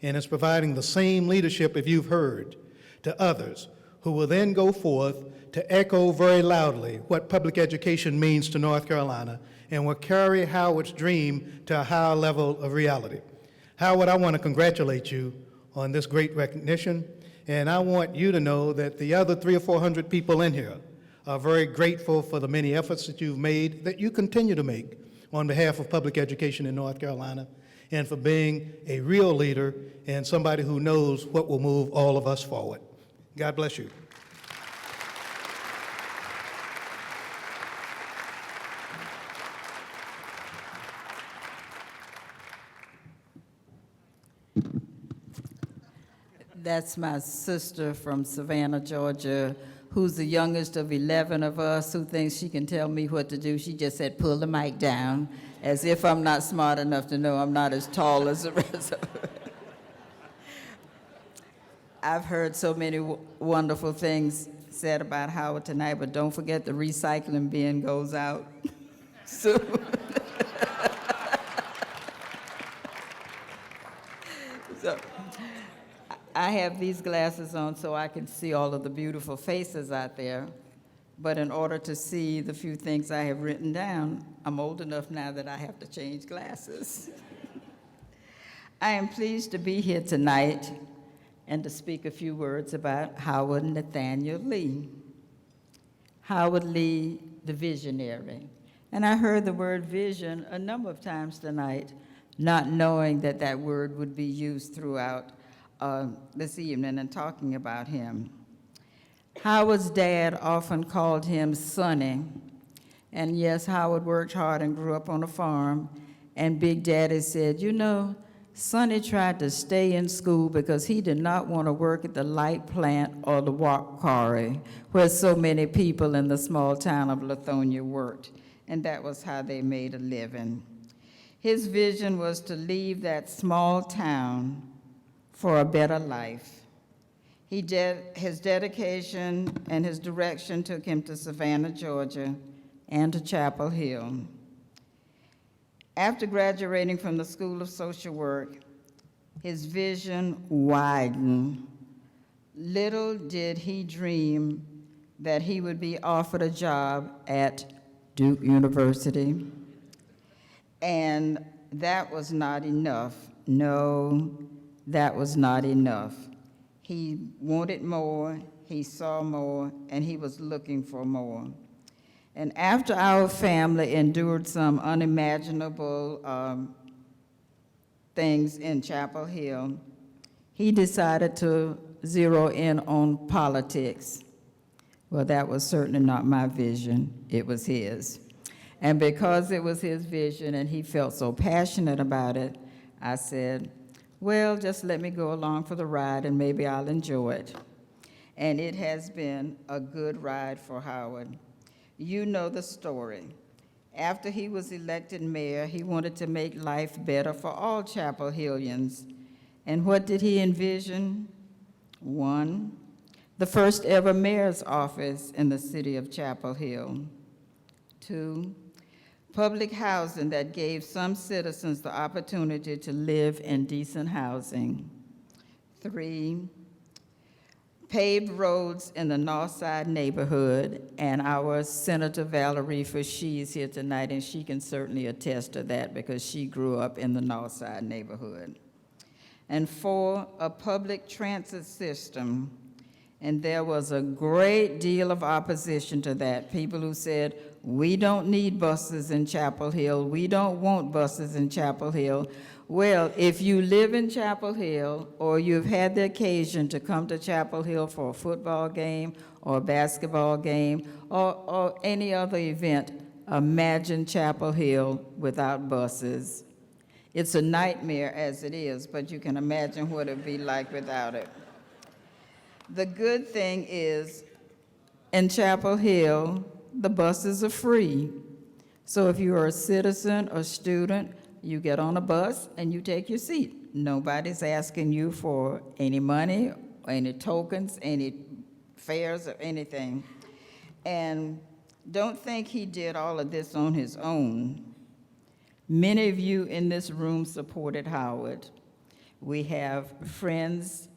and is providing the same leadership, if you've heard, to others who will then go forth to echo very loudly what public education means to North Carolina and will carry Howard's dream to a higher level of reality. Howard, I want to congratulate you on this great recognition, and I want you to know that the other 300 or 400 people in here are very grateful for the many efforts that you've made, that you continue to make on behalf of public education in North Carolina, and for being a real leader and somebody who knows what will move all of us forward. God bless you. That's my sister from Savannah, Georgia, who's the youngest of 11 of us, who thinks she can tell me what to do. She just said, pull the mic down, as if I'm not smart enough to know I'm not as tall as the rest of her. I've heard so many wonderful things said about Howard tonight, but don't forget the recycling bin goes out soon. So, I have these glasses on so I can see all of the beautiful faces out there, but in order to see the few things I have written down, I'm old enough now that I have to change glasses. I am pleased to be here tonight and to speak a few words about Howard Nathaniel Lee. Howard Lee, the visionary. And I heard the word vision a number of times tonight, not knowing that that word would be used throughout this evening and talking about him. Howard's dad often called him Sonny. And yes, Howard worked hard and grew up on a farm. And Big Daddy said, you know, Sonny tried to stay in school because he did not want to work at the light plant or the rock quarry, where so many people in the small town of Lithonia worked. and that was how they made a living. His vision was to leave that small town for a better life. His dedication and his direction took him to Savannah, Georgia, and to Chapel Hill. After graduating from the School of Social Work, his vision widened. Little did he dream that he would be offered a job at Duke University. And that was not enough. No, that was not enough. He wanted more, he saw more, and he was looking for more. And after our family endured some unimaginable things in Chapel Hill, he decided to zero in on politics. Well, that was certainly not my vision, it was his. And because it was his vision and he felt so passionate about it, I said, well, just let me go along for the ride and maybe I'll enjoy it. And it has been a good ride for Howard. You know the story. After he was elected mayor, he wanted to make life better for all Chapel Hillians. And what did he envision? One, the first ever mayor's office in the city of Chapel Hill. Two, public housing that gave some citizens the opportunity to live in decent housing. Three, paved roads in the North Side neighborhood, and our Senator Valerie, for she's here tonight, and she can certainly attest to that because she grew up in the North Side neighborhood. And four, a public transit system. And there was a great deal of opposition to that. People who said, we don't need buses in Chapel Hill. We don't want buses in Chapel Hill. Well, if you live in Chapel Hill or you've had the occasion to come to Chapel Hill for a football game or a basketball game or any other event, imagine Chapel Hill without buses. It's a nightmare as it is, but you can imagine what it'd be like without it. The good thing is, in Chapel Hill, the buses are free. So if you are a citizen or student, you get on a bus and you take your seat. Nobody's asking you for any money, or any tokens, any fares, or anything. And don't think he did all of this on his own. Many of you in this room supported Howard. We have friends,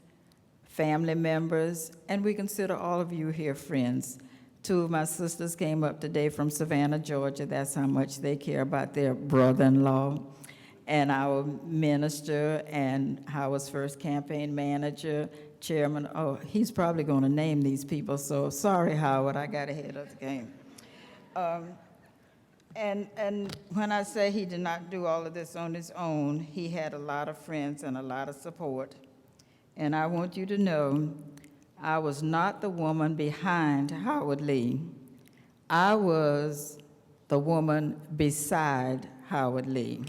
family members, and we consider all of you here friends. Two of my sisters came up today from Savannah, Georgia. That's how much they care about their brother-in-law. And our minister and Howard's first campaign manager, chairman, oh, he's probably going to name these people, so sorry, Howard, I got ahead of the game. And when I say he did not do all of this on his own, he had a lot of friends and a lot of support. And I want you to know, I was not the woman behind Howard Lee. I was the woman beside Howard Lee.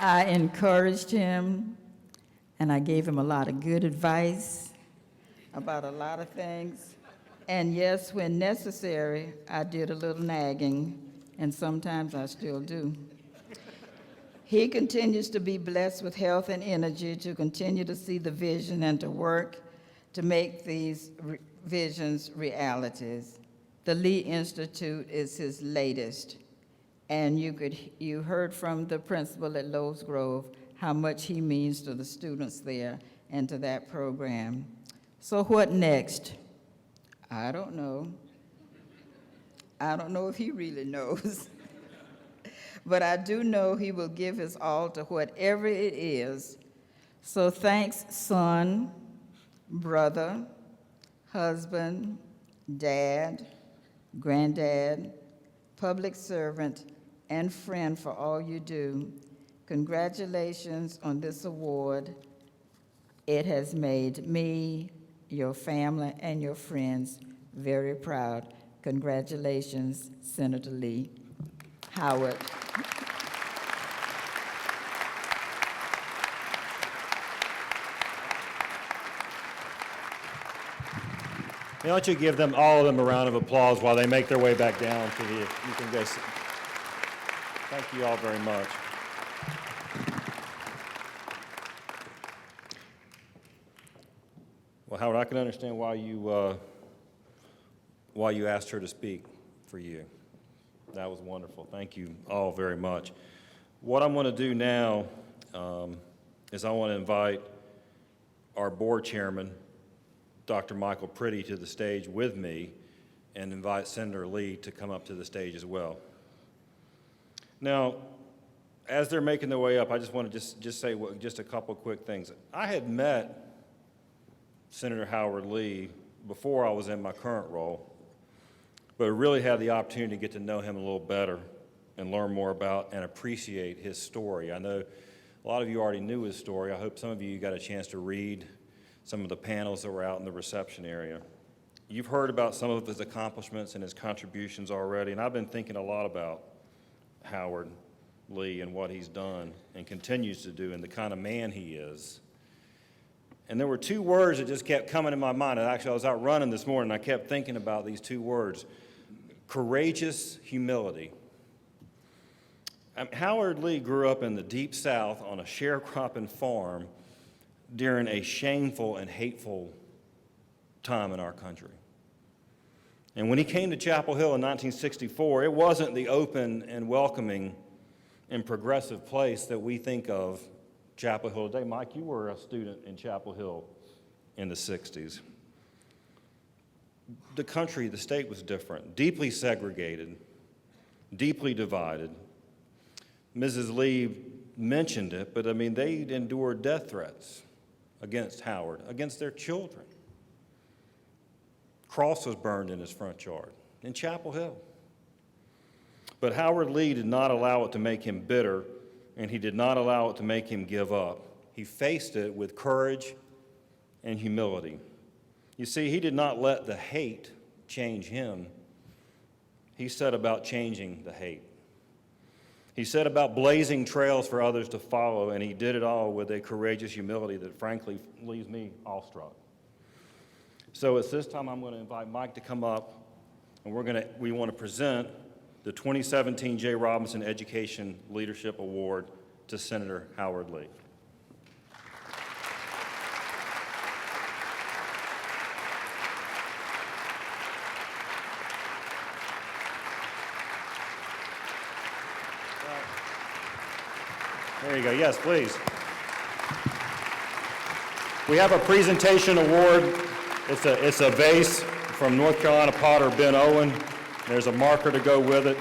I encouraged him, and I gave him a lot of good advice about a lot of things. And yes, when necessary, I did a little nagging, and sometimes I still do. He continues to be blessed with health and energy to continue to see the vision and to work to make these visions realities. The Lee Institute is his latest, and you heard from the principal at Lowe's Grove how much he means to the students there and to that program. So what next? I don't know. I don't know if he really knows. But I do know he will give his all to whatever it is. So thanks, son, brother, husband, dad, granddad, public servant, and friend for all you do. Congratulations on this award. It has made me, your family, and your friends very proud. Congratulations, Senator Lee. Howard. Why don't you give them, all of them, a round of applause while they make their way back down to the, you can go sit. Thank you all very much. Well, Howard, I can understand why you asked her to speak for you. That was wonderful. Thank you all very much. What I'm going to do now is I want to invite our board chairman, Dr. Michael Pretty, to the stage with me, and invite Senator Lee to come up to the stage as well. Now, as they're making their way up, I just want to just say just a couple quick things. I had met Senator Howard Lee before I was in my current role, but I really had the opportunity to get to know him a little better and learn more about and appreciate his story. I know a lot of you already knew his story. I hope some of you got a chance to read some of the panels that were out in the reception area. You've heard about some of his accomplishments and his contributions already, and I've been thinking a lot about Howard Lee and what he's done and continues to do and the kind of man he is. And there were two words that just kept coming in my mind. And actually, I was out running this morning, and I kept thinking about these two words: courageous humility. Howard Lee grew up in the Deep South on a sharecropping farm during a shameful and hateful time in our country. And when he came to Chapel Hill in 1964, it wasn't the open and welcoming and progressive place that we think of Chapel Hill today. Mike, you were a student in Chapel Hill in the 60s. The country, the state was different, deeply segregated, deeply divided. Mrs. Lee mentioned it, but I mean, they endured death threats against Howard, against their children. Cross was burned in his front yard in Chapel Hill. But Howard Lee did not allow it to make him bitter, and he did not allow it to make him give up. He faced it with courage and humility. You see, he did not let the hate change him. He set about changing the hate. He set about blazing trails for others to follow, and he did it all with a courageous humility that frankly leaves me awestruck. So at this time, I'm going to invite Mike to come up, and we want to present the 2017 J. Robinson Education Leadership Award to Senator Howard Lee. There you go. Yes, please. We have a presentation award. It's a vase from North Carolina potter Ben Owen. There's a marker to go with it.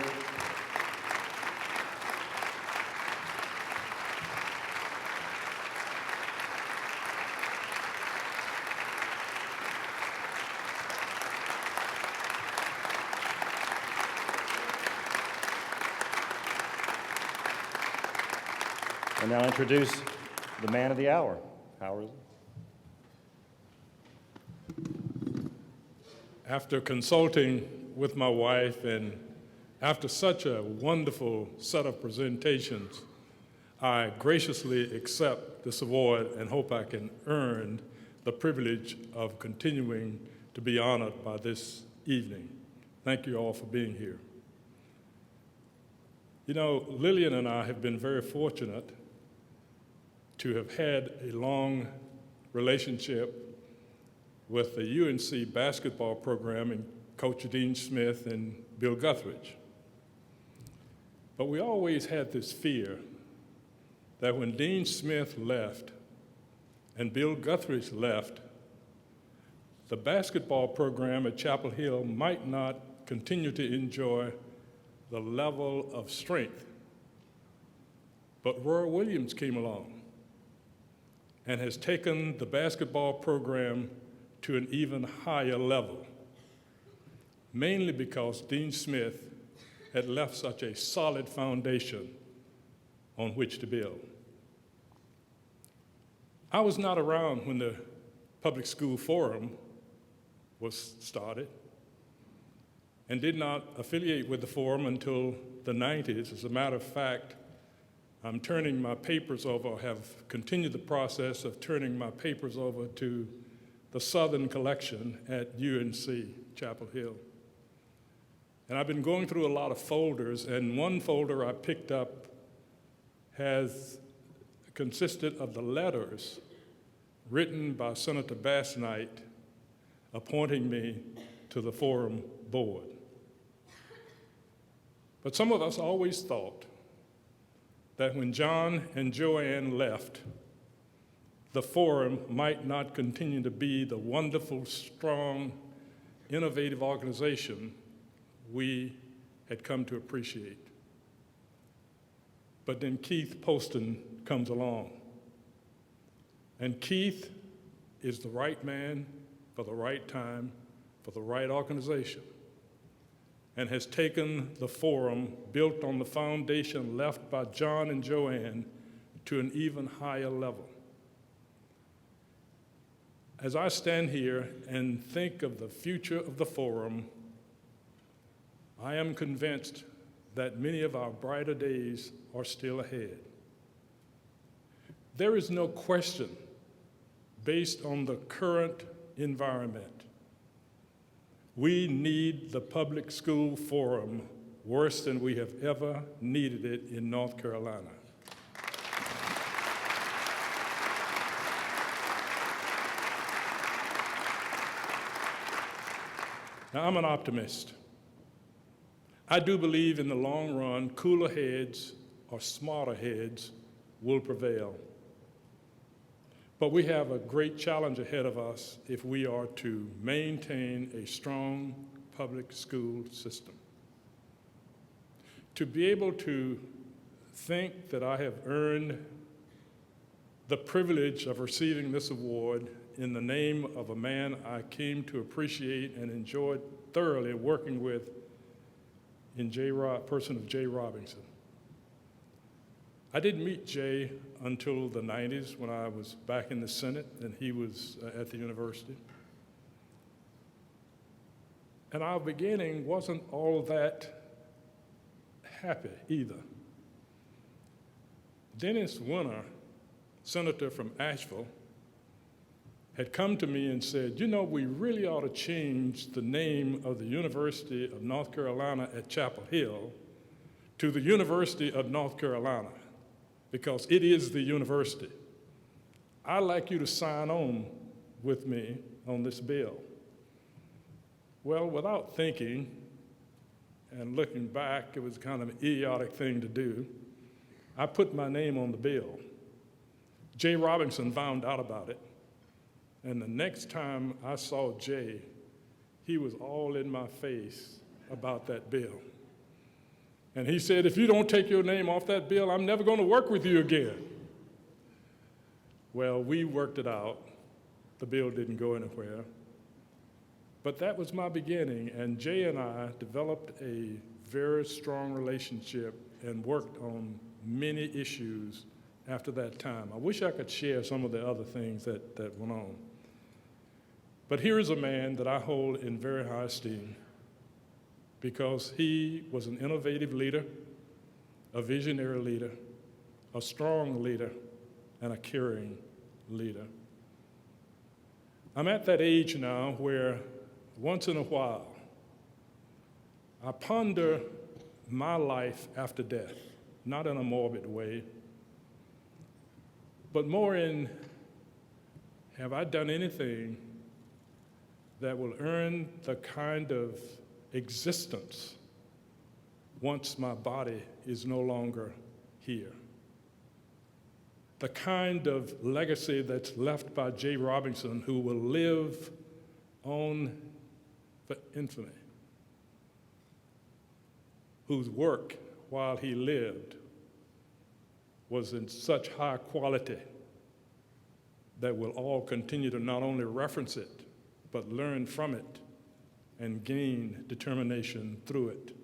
And now introduce the man of the hour, Howard Lee. After consulting with my wife and after such a wonderful set of presentations, I graciously accept this award and hope I can earn the privilege of continuing to be honored by this evening. Thank you all for being here. You know, Lillian and I have been very fortunate to have had a long relationship with the UNC basketball program and Coach Dean Smith and Bill Guthridge. But we always had this fear that when Dean Smith left and Bill Guthridge left, the basketball program at Chapel Hill might not continue to enjoy the level of strength. But Roy Williams came along and has taken the basketball program to an even higher level, mainly because Dean Smith had left such a solid foundation on which to build. I was not around when the Public School Forum was started and did not affiliate with the forum until the 90s. As a matter of fact, I'm turning my papers over, have continued the process of turning my papers over to the Southern Collection at UNC Chapel Hill. And I've been going through a lot of folders, and one folder I picked up consisted of the letters written by Senator Bass Knight appointing me to the Forum Board. But some of us always thought that when John and Joanne left, the Forum might not continue to be the wonderful, strong, innovative organization we had come to appreciate. But then Keith Poston comes along. And Keith is the right man for the right time, for the right organization, and has taken the Forum, built on the foundation left by John and Joanne, to an even higher level. As I stand here and think of the future of the Forum, I am convinced that many of our brighter days are still ahead. There is no question, based on the current environment, we need the public school forum worse than we have ever needed it in North Carolina. Now, I'm an optimist. I do believe in the long run, cooler heads or smarter heads will prevail. But we have a great challenge ahead of us if we are to maintain a strong public school system. To be able to think that I have earned the privilege of receiving this award in the name of a man I came to appreciate and enjoyed thoroughly working with in person of Jay Robinson. I didn't meet Jay until the 90s when I was back in the Senate and he was at the university. And our beginning wasn't all that happy either. Dennis Winter, senator from Asheville, had come to me and said, you know, we really ought to change the name of the University of North Carolina at Chapel Hill to the University of North Carolina, because it is the university. I'd like you to sign on with me on this bill. Well, without thinking and looking back, it was kind of an idiotic thing to do. I put my name on the bill. Jay Robinson found out about it. And the next time I saw Jay, he was all in my face about that bill. And he said, if you don't take your name off that bill, I'm never going to work with you again. Well, we worked it out. The bill didn't go anywhere. But that was my beginning, and Jay and I developed a very strong relationship and worked on many issues after that time. I wish I could share some of the other things that went on. But here is a man that I hold in very high esteem because he was an innovative leader, a visionary leader, a strong leader, and a caring leader. I'm at that age now where once in a while I ponder my life after death, not in a morbid way, but more in, have I done anything that will earn the kind of existence once my body is no longer here? The kind of legacy that's left by Jay Robinson, who will live on for infamy, whose work while he lived was in such high quality that we'll all continue to not only reference it, but learn from it and gain determination through it.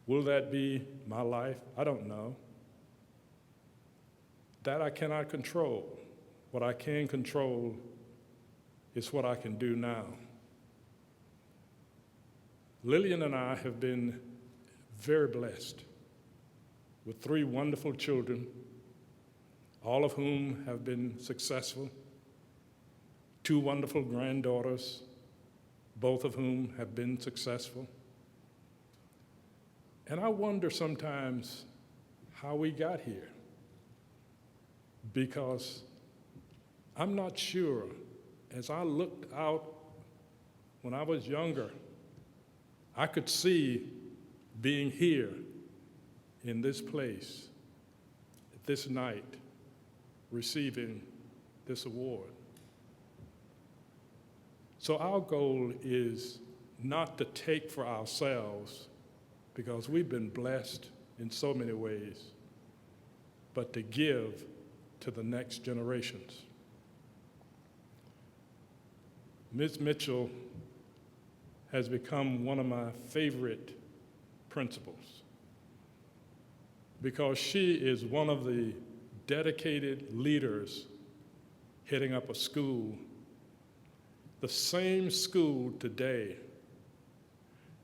Will that be my life? I don't know. That I cannot control. What I can control is what I can do now. Lillian and I have been very blessed with 3 wonderful children, all of whom have been successful. 2 wonderful granddaughters, both of whom have been successful. And I wonder sometimes how we got here, because I'm not sure. As I looked out when I was younger, I could see being here in this place, this night, receiving this award. So our goal is not to take for ourselves, because we've been blessed in so many ways, but to give to the next generations. Ms. Mitchell has become one of my favorite principals, because she is one of the dedicated leaders heading up a school, the same school today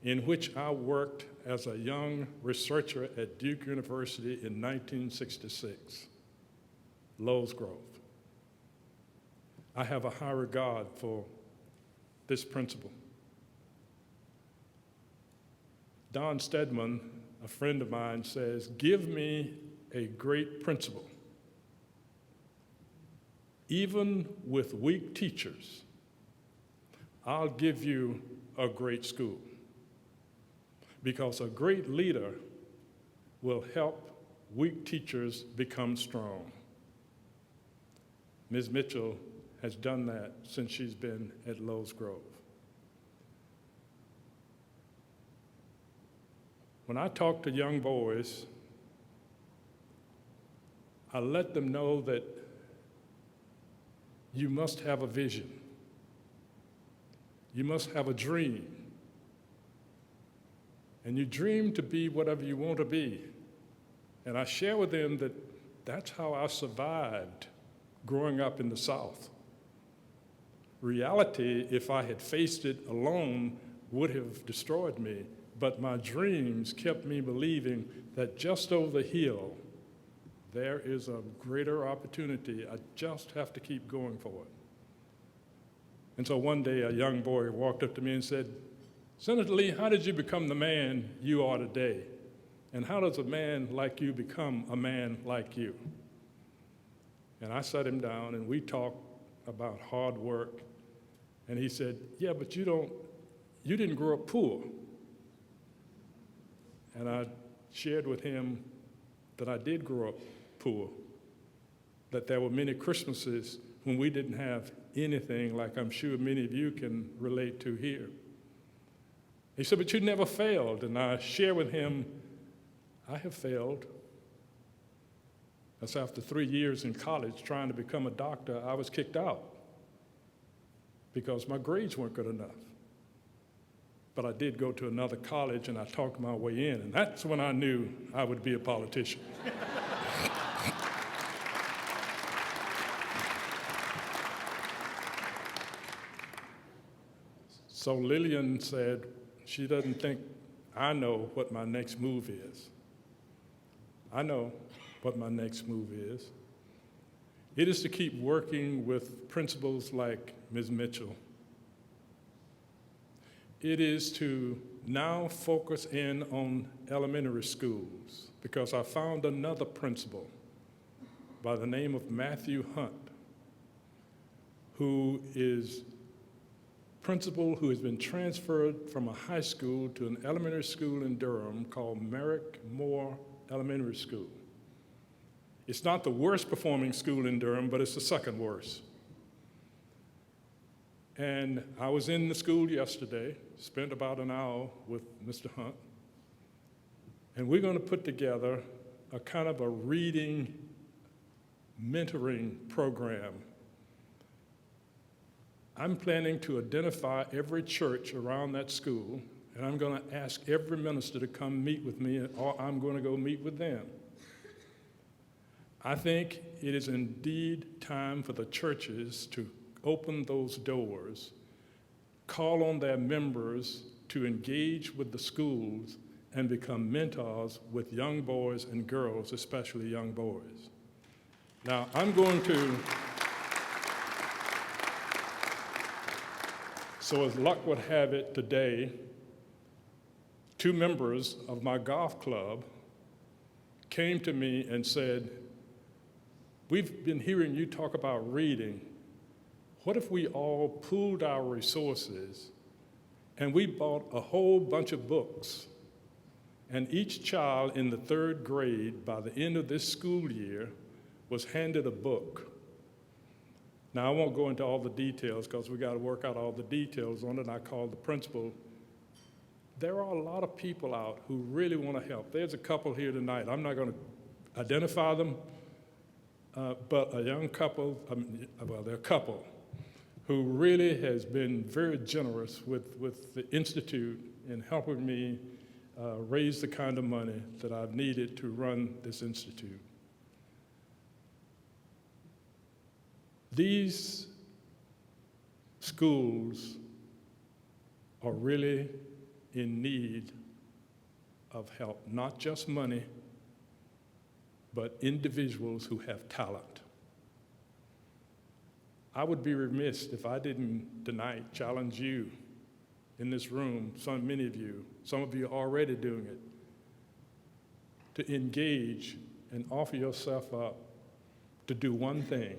in which I worked as a young researcher at Duke University in 1966, Lowes Grove. I have a high regard for this principal. Don Stedman, a friend of mine, says, "Give me a great principal. Even with weak teachers, I'll give you a great school, because a great leader will help weak teachers become strong." Ms. Mitchell has done that since she's been at Lowes Grove. When I talk to young boys, I let them know that you must have a vision. You must have a dream. And you dream to be whatever you want to be. And I share with them that that's how I survived growing up in the South. Reality, if I had faced it alone, would have destroyed me. But my dreams kept me believing that just over the hill, there is a greater opportunity. I just have to keep going for it. And so one day, a young boy walked up to me and said, "Senator Lee, how did you become the man you are today? And how does a man like you become a man like you?" And I sat him down and we talked about hard work. And he said, "Yeah, but you didn't grow up poor." And I shared with him that I did grow up poor, that there were many Christmases when we didn't have anything, like I'm sure many of you can relate to here. He said, "But you never failed." And I shared with him, I have failed. That's after 3 years in college trying to become a doctor, I was kicked out because my grades weren't good enough. But I did go to another college and I talked my way in, and that's when I knew I would be a politician. So Lillian said she doesn't think I know what my next move is. I know what my next move is. It is to keep working with principals like Ms. Mitchell. It is to now focus in on elementary schools, because I found another principal by the name of Matthew Hunt, who is principal who has been transferred from a high school to an elementary school in Durham called Merrick Moore Elementary School. It's not the worst performing school in Durham, but it's the second worst. And I was in the school yesterday, spent about an hour with Mr. Hunt, and we're going to put together a kind of a reading mentoring program. I'm planning to identify every church around that school, and I'm going to ask every minister to come meet with me, or I'm going to go meet with them. I think it is indeed time for the churches to open those doors, call on their members to engage with the schools and become mentors with young boys and girls, especially young boys. Now, I'm going to So as luck would have it today, 2 members of my golf club came to me and said, "We've been hearing you talk about reading. What if we all pooled our resources and we bought a whole bunch of books, and each child in the 3rd grade by the end of this school year was handed a book?" Now, I won't go into all the details because we got to work out all the details on it. I called the principal. There are a lot of people out who really want to help. There's a couple here tonight. I'm not going to identify them, but a young couple, they're a couple who really has been very generous with the Institute in helping me raise the kind of money that I've needed to run this institute. These schools are really in need of help, not just money, but individuals who have talent. I would be remiss if I didn't tonight challenge you in this room, many of you, some of you are already doing it, to engage and offer yourself up to do one thing.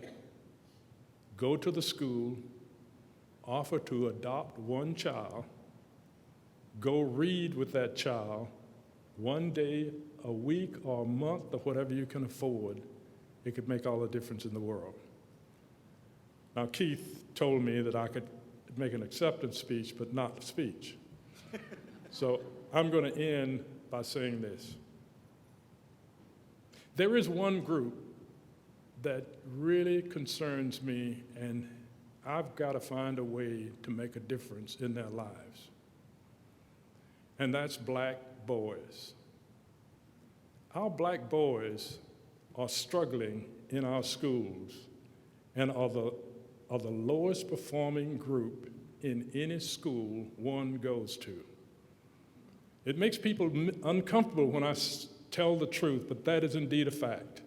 Go to the school, offer to adopt one child, go read with that child one day, a week, or a month, or whatever you can afford. It could make all the difference in the world. Now, Keith told me that I could make an acceptance speech, but not a speech. So I'm going to end by saying this. There is one group that really concerns me, and I've got to find a way to make a difference in their lives. And that's black boys. Our black boys are struggling in our schools and are the lowest performing group in any school one goes to. It makes people uncomfortable when I tell the truth, but that is indeed a fact.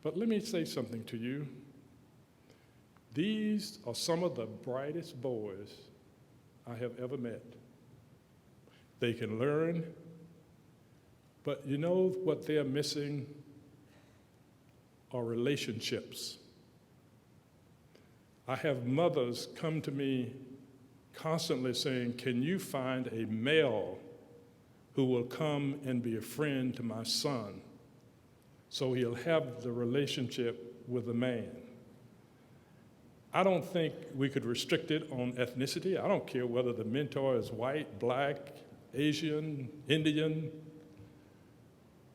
But let me say something to you. These are some of the brightest boys I have ever met. They can learn, but you know what they're missing are relationships. I have mothers come to me constantly saying, "Can you find a male who will come and be a friend to my son so he'll have the relationship with a man?" I don't think we could restrict it on ethnicity. I don't care whether the mentor is white, black, Asian, Indian.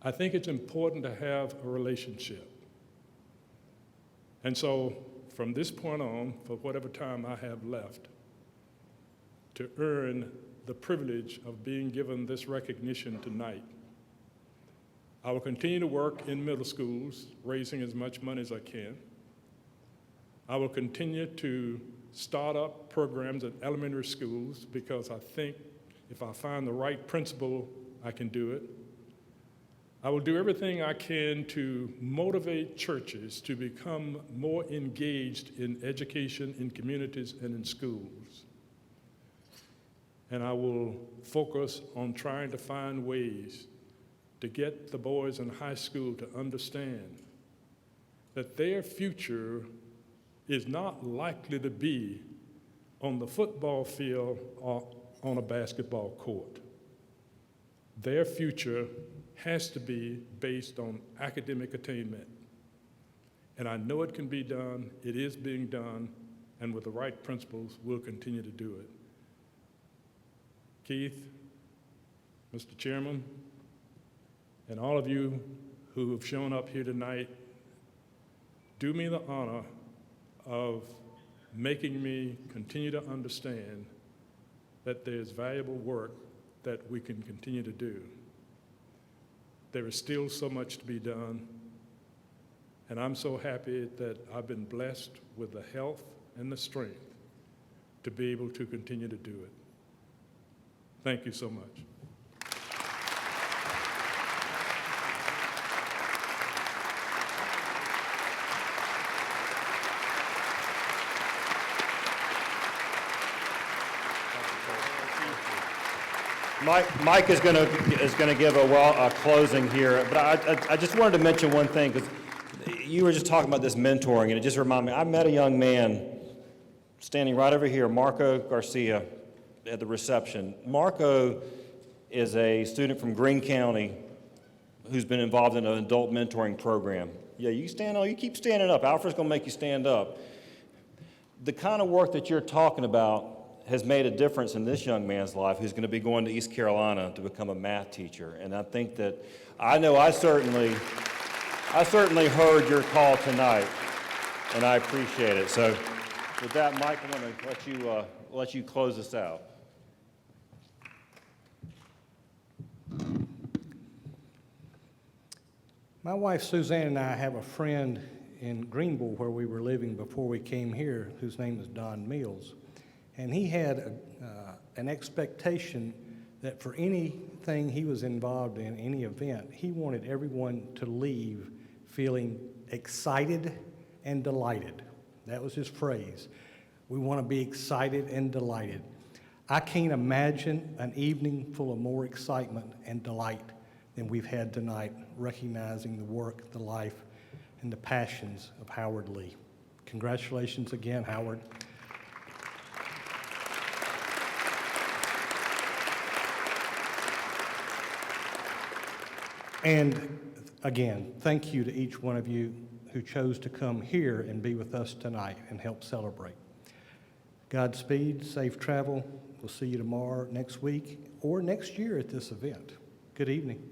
I think it's important to have a relationship. And so from this point on, for whatever time I have left, to earn the privilege of being given this recognition tonight, I will continue to work in middle schools, raising as much money as I can. I will continue to start up programs at elementary schools because I think if I find the right principal, I can do it. I will do everything I can to motivate churches to become more engaged in education in communities and in schools. And I will focus on trying to find ways to get the boys in high school to understand that their future is not likely to be on the football field or on a basketball court. Their future has to be based on academic attainment. And I know it can be done, it is being done, and with the right principles, we'll continue to do it. Keith, Mr. Chairman, and all of you who have shown up here tonight, do me the honor of making me continue to understand that there's valuable work that we can continue to do. There is still so much to be done, and I'm so happy that I've been blessed with the health and the strength to be able to continue to do it. Thank you so much. Mike is going to give a closing here, but I just wanted to mention one thing, because you were just talking about this mentoring, and it just reminded me, I met a young man standing right over here, Marco Garcia, at the reception. Marco is a student from Greene County who's been involved in an adult mentoring program. Yeah, you keep standing up. Alfred's going to make you stand up. The kind of work that you're talking about has made a difference in this young man's life, who's going to be going to East Carolina to become a math teacher. And I think that, I certainly heard your call tonight, and I appreciate it. So with that, Mike, I'm going to let you close us out. My wife Suzanne and I have a friend in Greenville where we were living before we came here, whose name is Don Mills. And he had an expectation that for anything he was involved in, any event, he wanted everyone to leave feeling excited and delighted. That was his phrase. We want to be excited and delighted. I can't imagine an evening full of more excitement and delight than we've had tonight, recognizing the work, the life, and the passions of Howard Lee. Congratulations again, Howard. And again, thank you to each one of you who chose to come here and be with us tonight and help celebrate. Godspeed, safe travel. We'll see you tomorrow, next week, or next year at this event. Good evening.